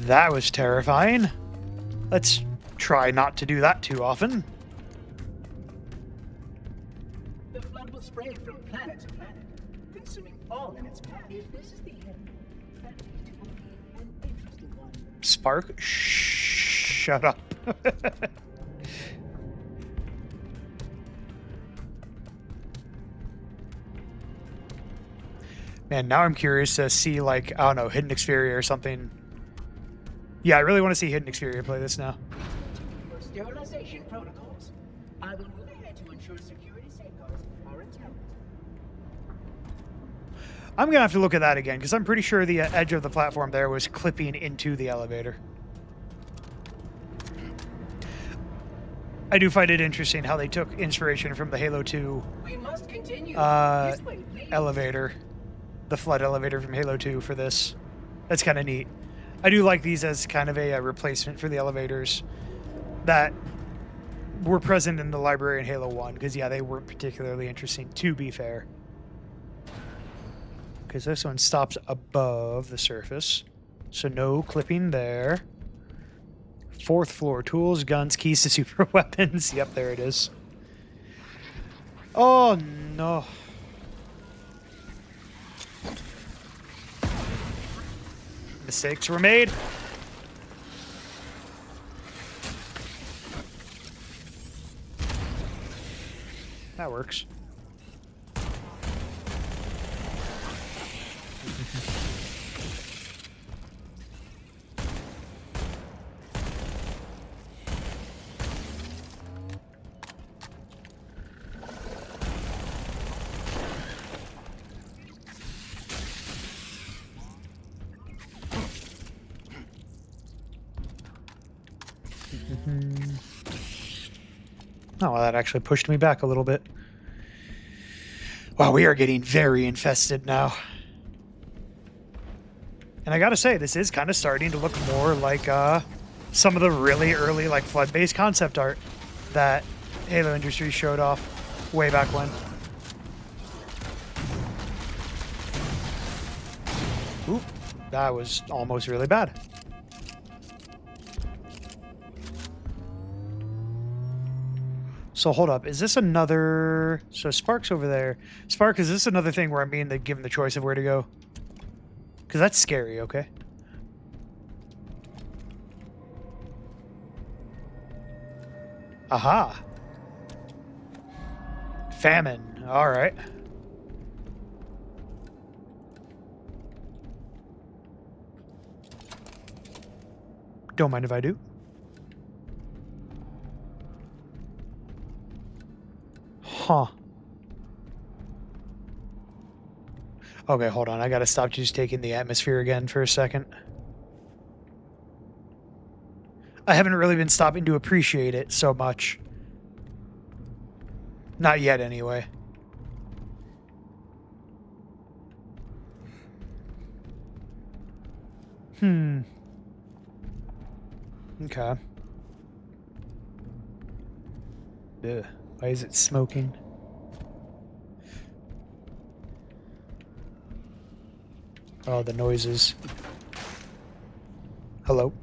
That was terrifying. Let's try not to do that too often. The flood will spread from planet to planet, consuming all in its path. If this is the end, that will be an interesting one. Spark, shut up. Man, now I'm curious to see, like, I don't know, Hidden Experia or something. Yeah, I really want to see Hidden Experia play this now. For sterilization protocols, I will move ahead to ensure security safeguards are intact. I'm going to have to look at that again, because I'm pretty sure the edge of the platform there was clipping into the elevator. I do find it interesting how they took inspiration from the Halo 2 We must continue. This way, please. elevator. The flood elevator from Halo 2 for this. That's kind of neat. I do like these as kind of a replacement for the elevators that were present in the library in Halo 1, because, yeah, they weren't particularly interesting, to be fair. Because this one stops above the surface, so no clipping there. 4th floor, tools, guns, keys to super weapons. Yep, there it is. Oh no. Mistakes were made. That works. Oh, well, that actually pushed me back a little bit. Wow, we are getting very infested now. And I gotta say, this is kind of starting to look more like some of the really early like flood-based concept art that Halo Industries showed off way back when. Oop, that was almost really bad. So hold up, is this another... So Spark's over there. Spark, is this another thing where I'm being given the choice of where to go? Because that's scary, okay? Aha! Famine, alright. Don't mind if I do. Huh. Okay, hold on. I gotta stop just taking the atmosphere again for a second. I haven't really been stopping to appreciate it so much. Not yet, anyway. Okay. Ugh. Why is it smoking? Oh, the noises. Hello?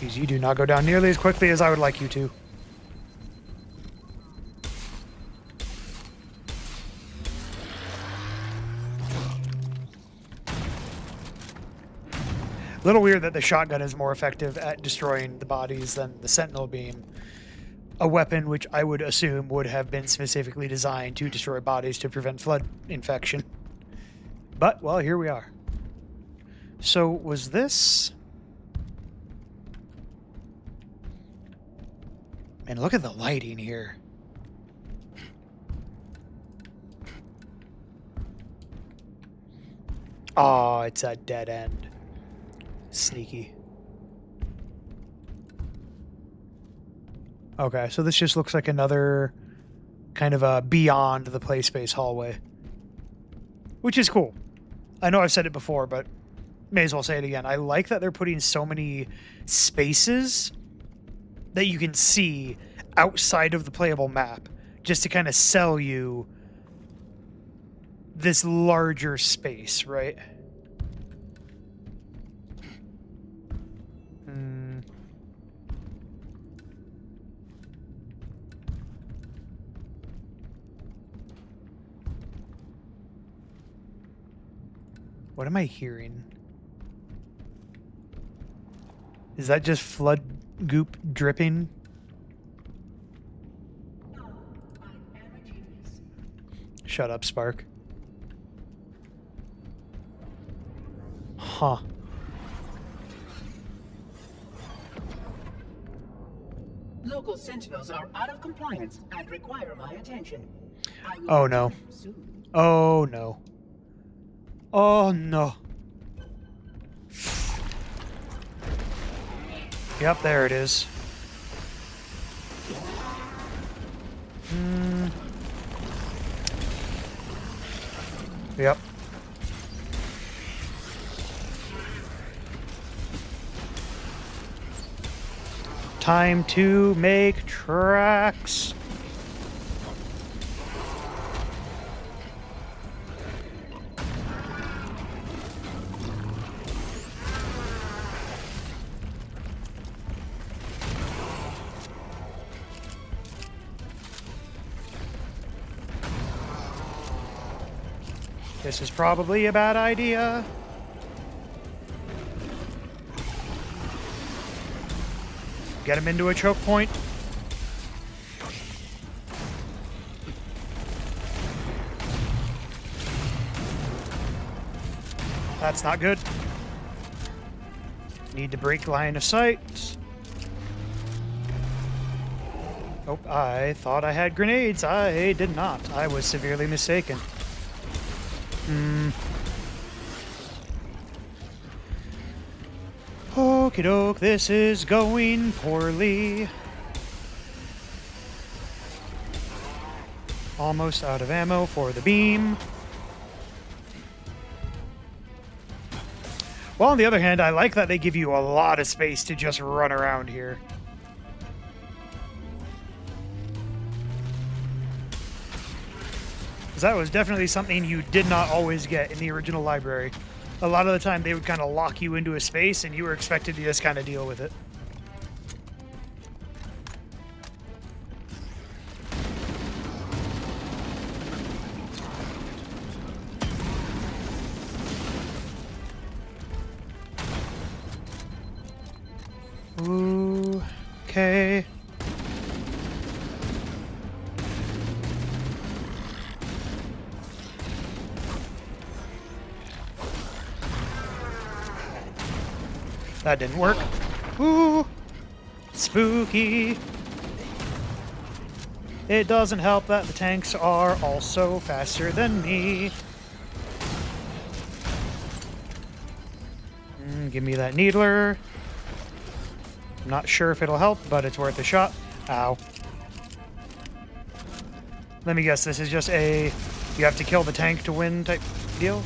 Because you do not go down nearly as quickly as I would like you to. A little weird that the shotgun is more effective at destroying the bodies than the Sentinel beam. A weapon which I would assume would have been specifically designed to destroy bodies to prevent flood infection. But, well, here we are. So, was this... Man, look at the lighting here. Oh, it's a dead end. Sneaky. Okay, so this just looks like another kind of a beyond the play space hallway. Which is cool. I know I've said it before, but may as well say it again. I like that they're putting so many spaces that you can see outside of the playable map just to kind of sell you this larger space, right? What am I hearing? Is that just flood goop dripping? Shut up, Spark. Huh. Local sentinels are out of compliance and require my attention. Oh no. Oh no. Oh no. Yep, there it is. Yep. Time to make tracks. This is probably a bad idea. Get him into a choke point. That's not good. Need to break line of sight. Oh, I thought I had grenades. I did not. I was severely mistaken. Okie doke, this is going poorly. Almost out of ammo for the beam. Well, on the other hand, I like that they give you a lot of space to just run around here. Because that was definitely something you did not always get in the original library. A lot of the time, they would kind of lock you into a space, and you were expected to just kind of deal with it. Ooh, okay. That didn't work. Ooh, spooky. It doesn't help that the tanks are also faster than me. Give me that needler. I'm not sure if it'll help, but it's worth a shot. Ow. Let me guess, this is just a you have to kill the tank to win type deal?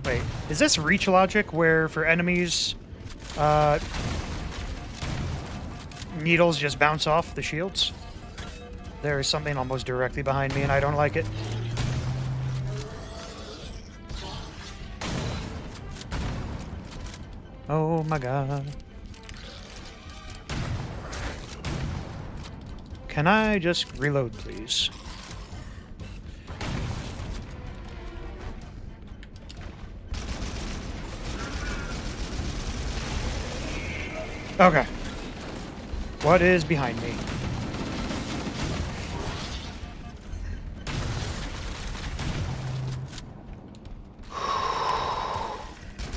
Wait, is this reach logic where for enemies, needles just bounce off the shields? There is something almost directly behind me and I don't like it. Oh my god. Can I just reload, please? Okay. What is behind me?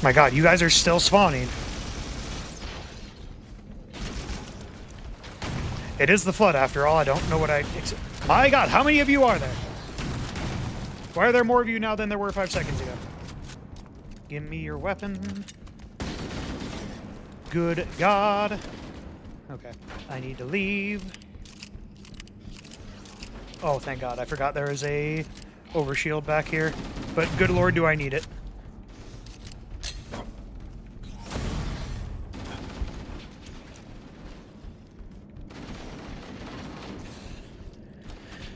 My god, you guys are still spawning. It is the Flood after all. I don't know what I... My god, how many of you are there? Why are there more of you now than there were 5 seconds ago? Give me your weapon. Good god. Okay, I need to leave. Oh, thank god. I forgot there is a overshield back here. But good lord, do I need it.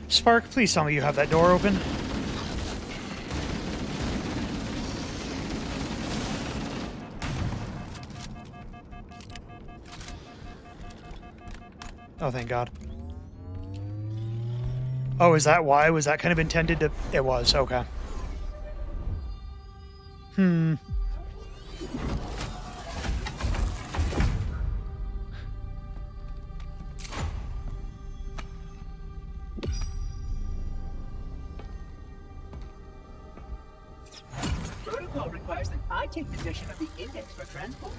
Spark, please tell me you have that door open. Oh, thank God. Oh, is that why? Was that kind of intended to... It was, okay. Protocol requires that I take possession of the index for transport.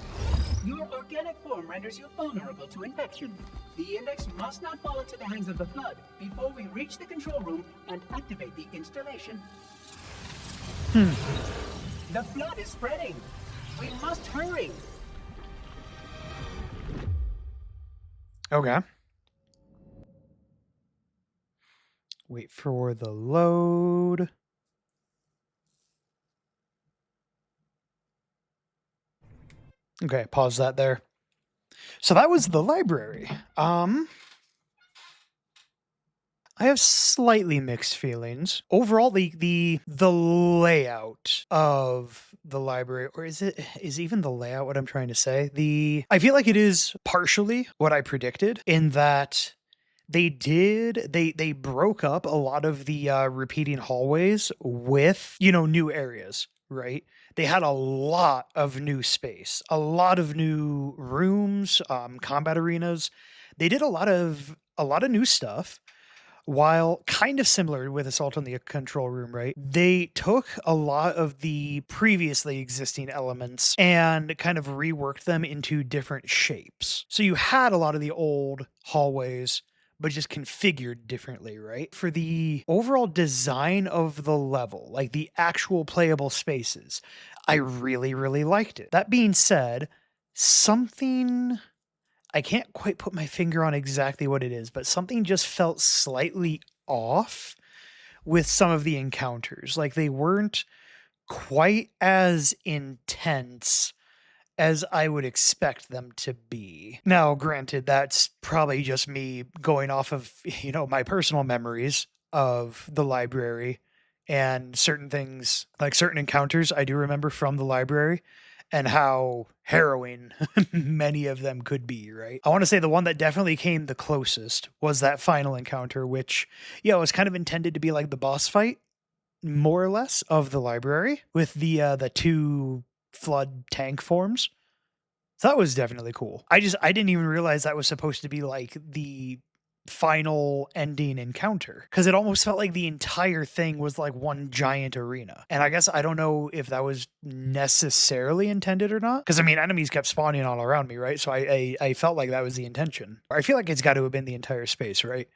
Your organic form renders you vulnerable to infection. The index must not fall into the hands of the Flood before we reach the control room and activate the installation. The Flood is spreading. We must hurry. Okay. Wait for the load. Okay, pause that there. So that was the library. I have slightly mixed feelings. Overall, the layout of the library, or is even the layout what I'm trying to say? I feel like it is partially what I predicted in that they broke up a lot of the repeating hallways with, new areas, right? They had a lot of new space, a lot of new rooms, combat arenas. They did a lot of new stuff. While kind of similar with Assault on the Control Room, right? They took a lot of the previously existing elements and kind of reworked them into different shapes. So you had a lot of the old hallways, but just configured differently, right? For the overall design of the level, like the actual playable spaces, I really, really liked it. That being said, something I can't quite put my finger on exactly what it is, but something just felt slightly off with some of the encounters. Like they weren't quite as intense as I would expect them to be. Now, granted, that's probably just me going off of, my personal memories of the library and certain things, like certain encounters I do remember from the library and how harrowing many of them could be, right? I want to say the one that definitely came the closest was that final encounter, which, was kind of intended to be like the boss fight, more or less, of the library with the two flood tank forms. So that was definitely cool. I didn't even realize that was supposed to be like the final ending encounter because it almost felt like the entire thing was like one giant arena. And I guess I don't know if that was necessarily intended or not. Because I mean, enemies kept spawning all around me, right? So I felt like that was the intention. I feel like it's got to have been the entire space, right?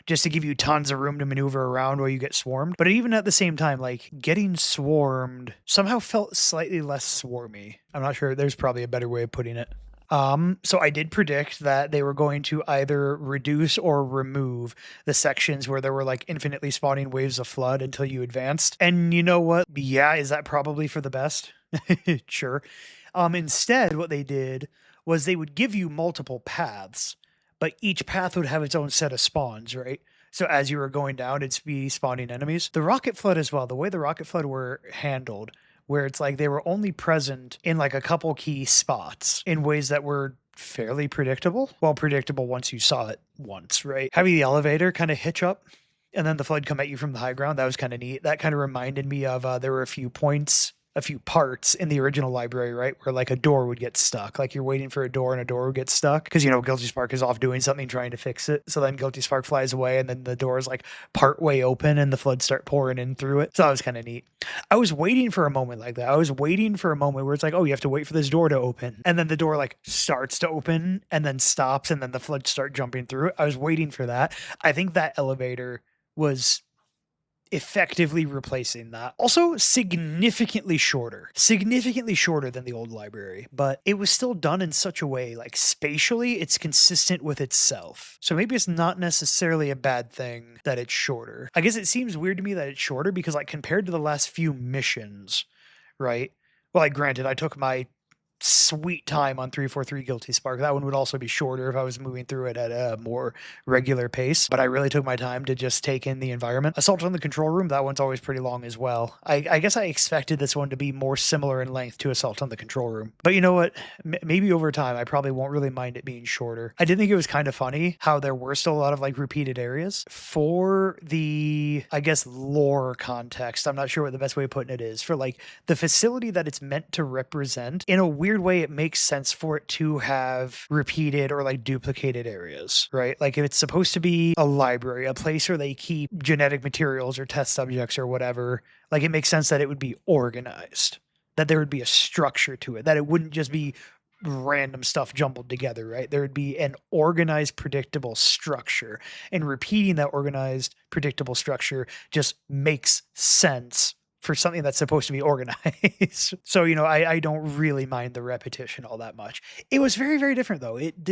Just to give you tons of room to maneuver around while you get swarmed. But even at the same time, like getting swarmed somehow felt slightly less swarmy. I'm not sure. There's probably a better way of putting it. So I did predict that they were going to either reduce or remove the sections where there were like infinitely spawning waves of flood until you advanced. And you know what? Yeah, is that probably for the best? Sure. Instead, what they did was they would give you multiple paths, but each path would have its own set of spawns, right? So as you were going down, it'd be spawning enemies. The rocket flood as well, the way the rocket flood were handled, where it's like they were only present in like a couple key spots in ways that were fairly predictable. Well, predictable once you saw it once, right? Having the elevator kind of hitch up and then the flood come at you from the high ground, that was kind of neat. That kind of reminded me of there were a few parts in the original library, right, where like a door would get stuck. Like you're waiting for a door and a door would get stuck because, Guilty Spark is off doing something trying to fix it. So then Guilty Spark flies away and then the door is like part way open and the floods start pouring in through it. So that was kind of neat. I was waiting for a moment like that. I was waiting for a moment where it's like, oh, you have to wait for this door to open. And then the door like starts to open and then stops and then the floods start jumping through it. I was waiting for that. I think that elevator was effectively replacing that. Also significantly shorter than the old library, but it was still done in such a way, like spatially, it's consistent with itself. So maybe it's not necessarily a bad thing that it's shorter. I guess it seems weird to me that it's shorter because like compared to the last few missions, right? Well, like granted, I took my sweet time on 343 Guilty Spark. That one would also be shorter if I was moving through it at a more regular pace, but I really took my time to just take in the environment. Assault on the Control Room, that one's always pretty long as well. I guess I expected this one to be more similar in length to Assault on the Control Room. But you know what? Maybe over time, I probably won't really mind it being shorter. I did think it was kind of funny how there were still a lot of like repeated areas. For the, I guess, lore context, I'm not sure what the best way of putting it is, for like the facility that it's meant to represent, in a weird way, it makes sense for it to have repeated or like duplicated areas, right? Like if it's supposed to be a library, a place where they keep genetic materials or test subjects or whatever, like it makes sense that it would be organized, that there would be a structure to it, that it wouldn't just be random stuff jumbled together, right? There would be an organized, predictable structure, and repeating that organized, predictable structure just makes sense for something that's supposed to be organized. So, I don't really mind the repetition all that much. It was very, very different though. It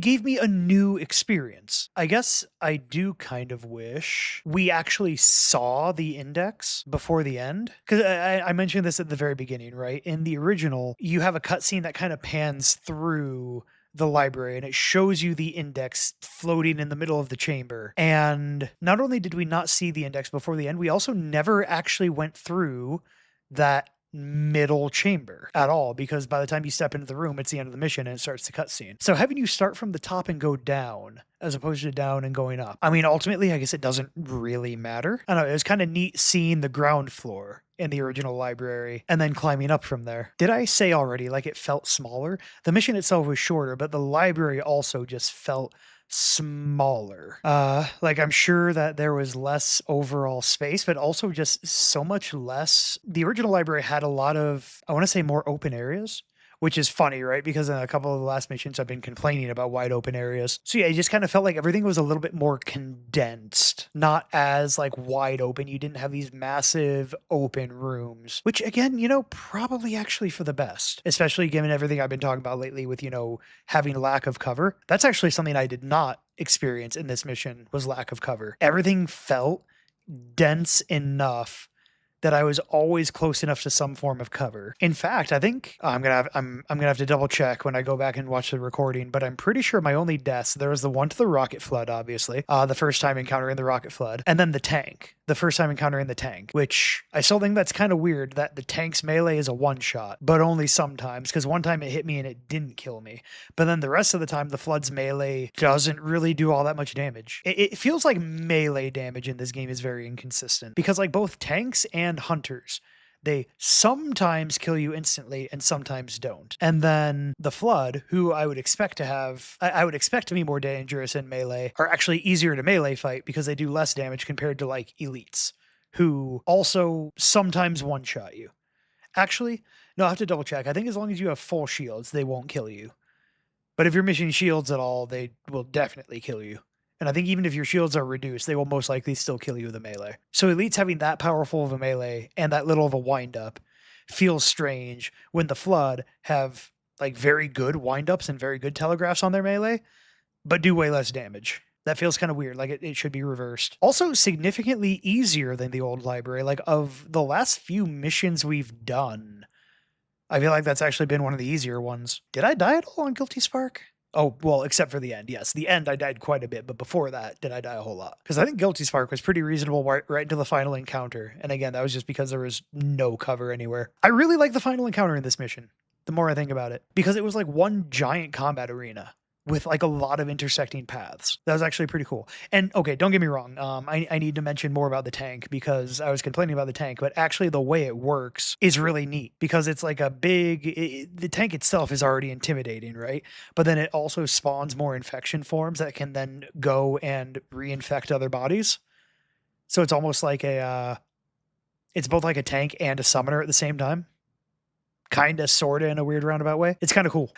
gave me a new experience. I guess I do kind of wish we actually saw the index before the end. Because I mentioned this at the very beginning, right? In the original, you have a cutscene that kind of pans through the library and it shows you the index floating in the middle of the chamber. And not only did we not see the index before the end, we also never actually went through that middle chamber at all, because by the time you step into the room, it's the end of the mission and it starts the cutscene. So having you start from the top and go down as opposed to down and going up, I mean, ultimately, I guess it doesn't really matter. I don't know, it was kind of neat seeing the ground floor in the original library and then climbing up from there. Did I say already, like, it felt smaller? The mission itself was shorter, but the library also just felt smaller. Like, I'm sure that there was less overall space, but also just so much less. The original library had a lot of, I want to say, more open areas, which is funny, right? Because in a couple of the last missions, I've been complaining about wide open areas. So yeah, it just kind of felt like everything was a little bit more condensed, not as like wide open. You didn't have these massive open rooms, which again, probably actually for the best, especially given everything I've been talking about lately with, having lack of cover. That's actually something I did not experience in this mission, was lack of cover. Everything felt dense enough that I was always close enough to some form of cover. In fact, I think I'm gonna have to double check when I go back and watch the recording, but I'm pretty sure my only deaths, there was the one to the rocket flood, obviously, the first time encountering the rocket flood, and then the tank, the first time encountering the tank, which I still think that's kind of weird that the tank's melee is a one shot, but only sometimes, because one time it hit me and it didn't kill me. But then the rest of the time, the flood's melee doesn't really do all that much damage. It feels like melee damage in this game is very inconsistent, because like both tanks and hunters, they sometimes kill you instantly and sometimes don't. And then the Flood, who I would expect to be more dangerous in melee, are actually easier to melee fight because they do less damage compared to like elites, who also sometimes one-shot you. Actually, no, I have to double check. I think as long as you have full shields, they won't kill you. But if you're missing shields at all, they will definitely kill you. And I think even if your shields are reduced, they will most likely still kill you with a melee. So elites having that powerful of a melee and that little of a wind-up feels strange when the Flood have like very good wind-ups and very good telegraphs on their melee, but do way less damage. That feels kind of weird. Like it should be reversed. Also significantly easier than the old library. Like of the last few missions we've done, I feel like that's actually been one of the easier ones. Did I die at all on Guilty Spark? Oh, well, except for the end. Yes, the end I died quite a bit, but before that, did I die a whole lot? Because I think Guilty Spark was pretty reasonable right into the final encounter. And again, that was just because there was no cover anywhere. I really like the final encounter in this mission, the more I think about it, because it was like one giant combat arena with like a lot of intersecting paths. That was actually pretty cool. And okay, don't get me wrong. I need to mention more about the tank, because I was complaining about the tank, but actually the way it works is really neat, because it's like the tank itself is already intimidating, right? But then it also spawns more infection forms that can then go and reinfect other bodies. So it's almost like it's both like a tank and a summoner at the same time. Kinda, sorta, in a weird roundabout way. It's kind of cool.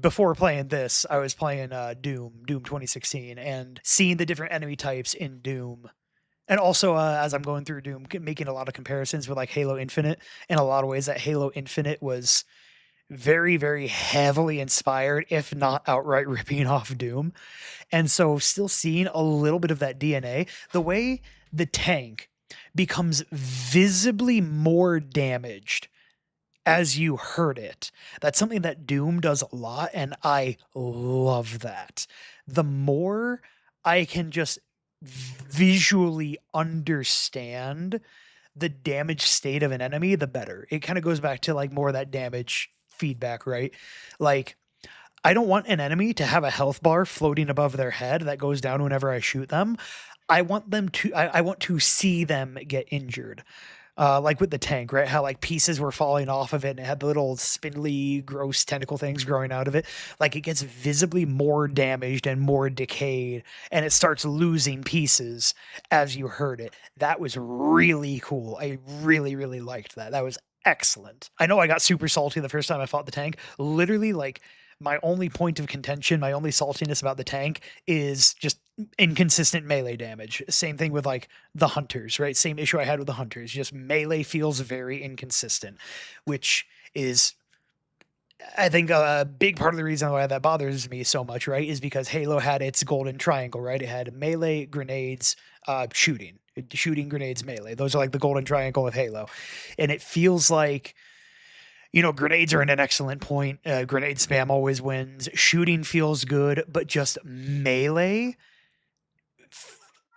Before playing this, I was playing Doom 2016, and seeing the different enemy types in Doom. And also, as I'm going through Doom, making a lot of comparisons with like Halo Infinite, in a lot of ways that Halo Infinite was very, very heavily inspired, if not outright ripping off Doom. And so still seeing a little bit of that DNA, the way the tank becomes visibly more damaged as you hurt it. That's something that Doom does a lot, and I love that. The more I can just visually understand the damage state of an enemy, the better. It kind of goes back to like more of that damage feedback, right? Like, I don't want an enemy to have a health bar floating above their head that goes down whenever I shoot them. I want to see them get injured. Like with the tank, right? How like pieces were falling off of it and it had the little spindly, gross tentacle things growing out of it. Like it gets visibly more damaged and more decayed, and it starts losing pieces as you hurt it. That was really cool. I really, really liked that. That was excellent. I know I got super salty the first time I fought the tank. Literally, like, my only point of contention, my only saltiness about the tank is just inconsistent melee damage. Same thing with like the hunters, right? Same issue I had with the hunters. Just melee feels very inconsistent, which is, I think, a big part of the reason why that bothers me so much, right? Is because Halo had its golden triangle, right? It had melee, grenades, shooting, grenades, melee. Those are like the golden triangle of Halo. And it feels like, grenades are in an excellent point. Grenade spam always wins. Shooting feels good, but just melee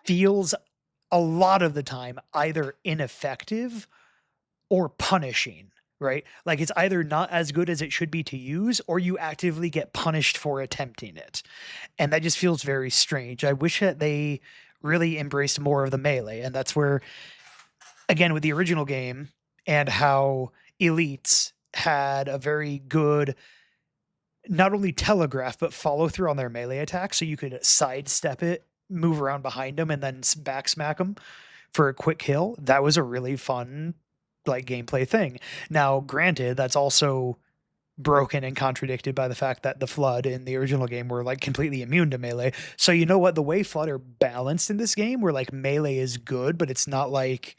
feels a lot of the time either ineffective or punishing, right? Like it's either not as good as it should be to use, or you actively get punished for attempting it. And that just feels very strange. I wish that they really embraced more of the melee. And that's where, again, with the original game and how elites had a very good not only telegraph but follow through on their melee attack, so you could sidestep it, move around behind them, and then back smack them for a quick kill. That was a really fun like gameplay thing. Now, granted, that's also broken and contradicted by the fact that the Flood in the original game were like completely immune to melee. So you know what? The way Flood are balanced in this game, where like melee is good, but it's not like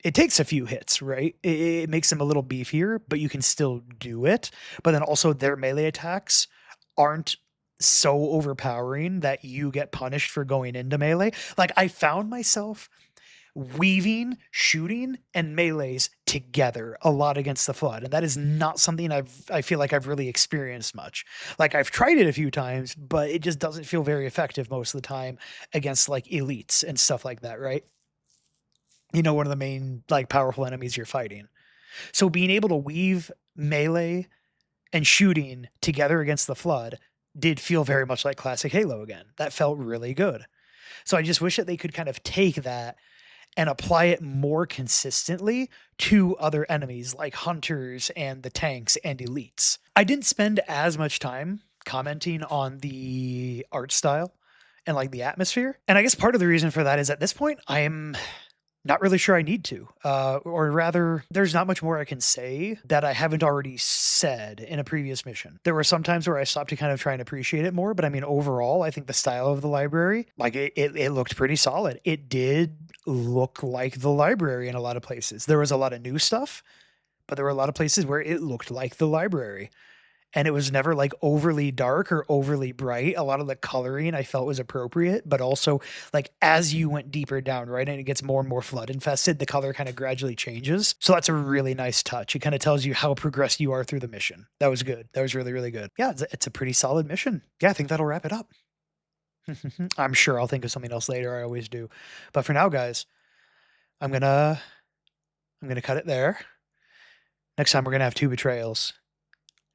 it takes a few hits, right? It makes them a little beefier, but you can still do it. But then also their melee attacks aren't so overpowering that you get punished for going into melee. Like I found myself weaving, shooting, and melees together a lot against the Flood, and that is not something I feel like I've really experienced much. Like I've tried it a few times, but it just doesn't feel very effective most of the time against like elites and stuff like that, right? You know, one of the main like powerful enemies you're fighting. So being able to weave melee and shooting together against the Flood did feel very much like classic Halo again. That felt really good. So I just wish that they could kind of take that and apply it more consistently to other enemies like hunters and the tanks and elites. I didn't spend as much time commenting on the art style and like the atmosphere. And I guess part of the reason for that is at this point, I'm not really sure I need to. Or rather, there's not much more I can say that I haven't already said in a previous mission. There were some times where I stopped to kind of try and appreciate it more, but I mean, overall, I think the style of the library, like it looked pretty solid. It did look like the library in a lot of places. There was a lot of new stuff, but there were a lot of places where it looked like the library. And it was never like overly dark or overly bright. A lot of the coloring I felt was appropriate, but also like as you went deeper down, right, and it gets more and more flood infested, the color kind of gradually changes. So that's a really nice touch. It kind of tells you how progressed you are through the mission. That was good. That was really, really good. Yeah, it's a pretty solid mission. Yeah, I think that'll wrap it up. I'm sure I'll think of something else later. I always do. But for now, guys, I'm gonna cut it there. Next time we're gonna have 2 betrayals.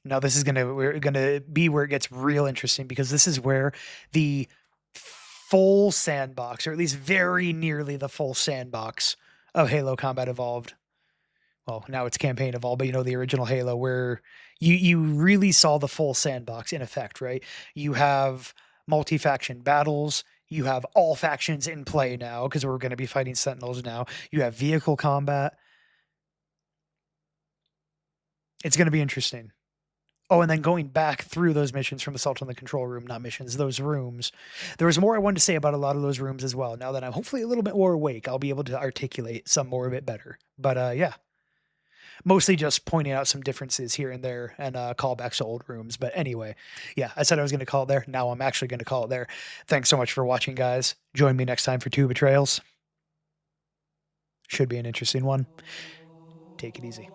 Now this is we're gonna be where it gets real interesting, because this is where the full sandbox, or at least very nearly the full sandbox of Halo Combat Evolved. Well, now it's Campaign Evolved, but you know, the original Halo, where you really saw the full sandbox in effect, right? You have multi-faction battles. You have all factions in play now, because we're going to be fighting Sentinels now. You have vehicle combat. It's going to be interesting. Oh, and then going back through those missions from Assault on the Control Room, not missions, those rooms. There was more I wanted to say about a lot of those rooms as well. Now that I'm hopefully a little bit more awake, I'll be able to articulate some more of it better. But yeah, mostly just pointing out some differences here and there, and callbacks to old rooms. But anyway, yeah, I said I was going to call it there. Now I'm actually going to call it there. Thanks so much for watching, guys. Join me next time for 2 Betrayals. Should be an interesting one. Take it easy.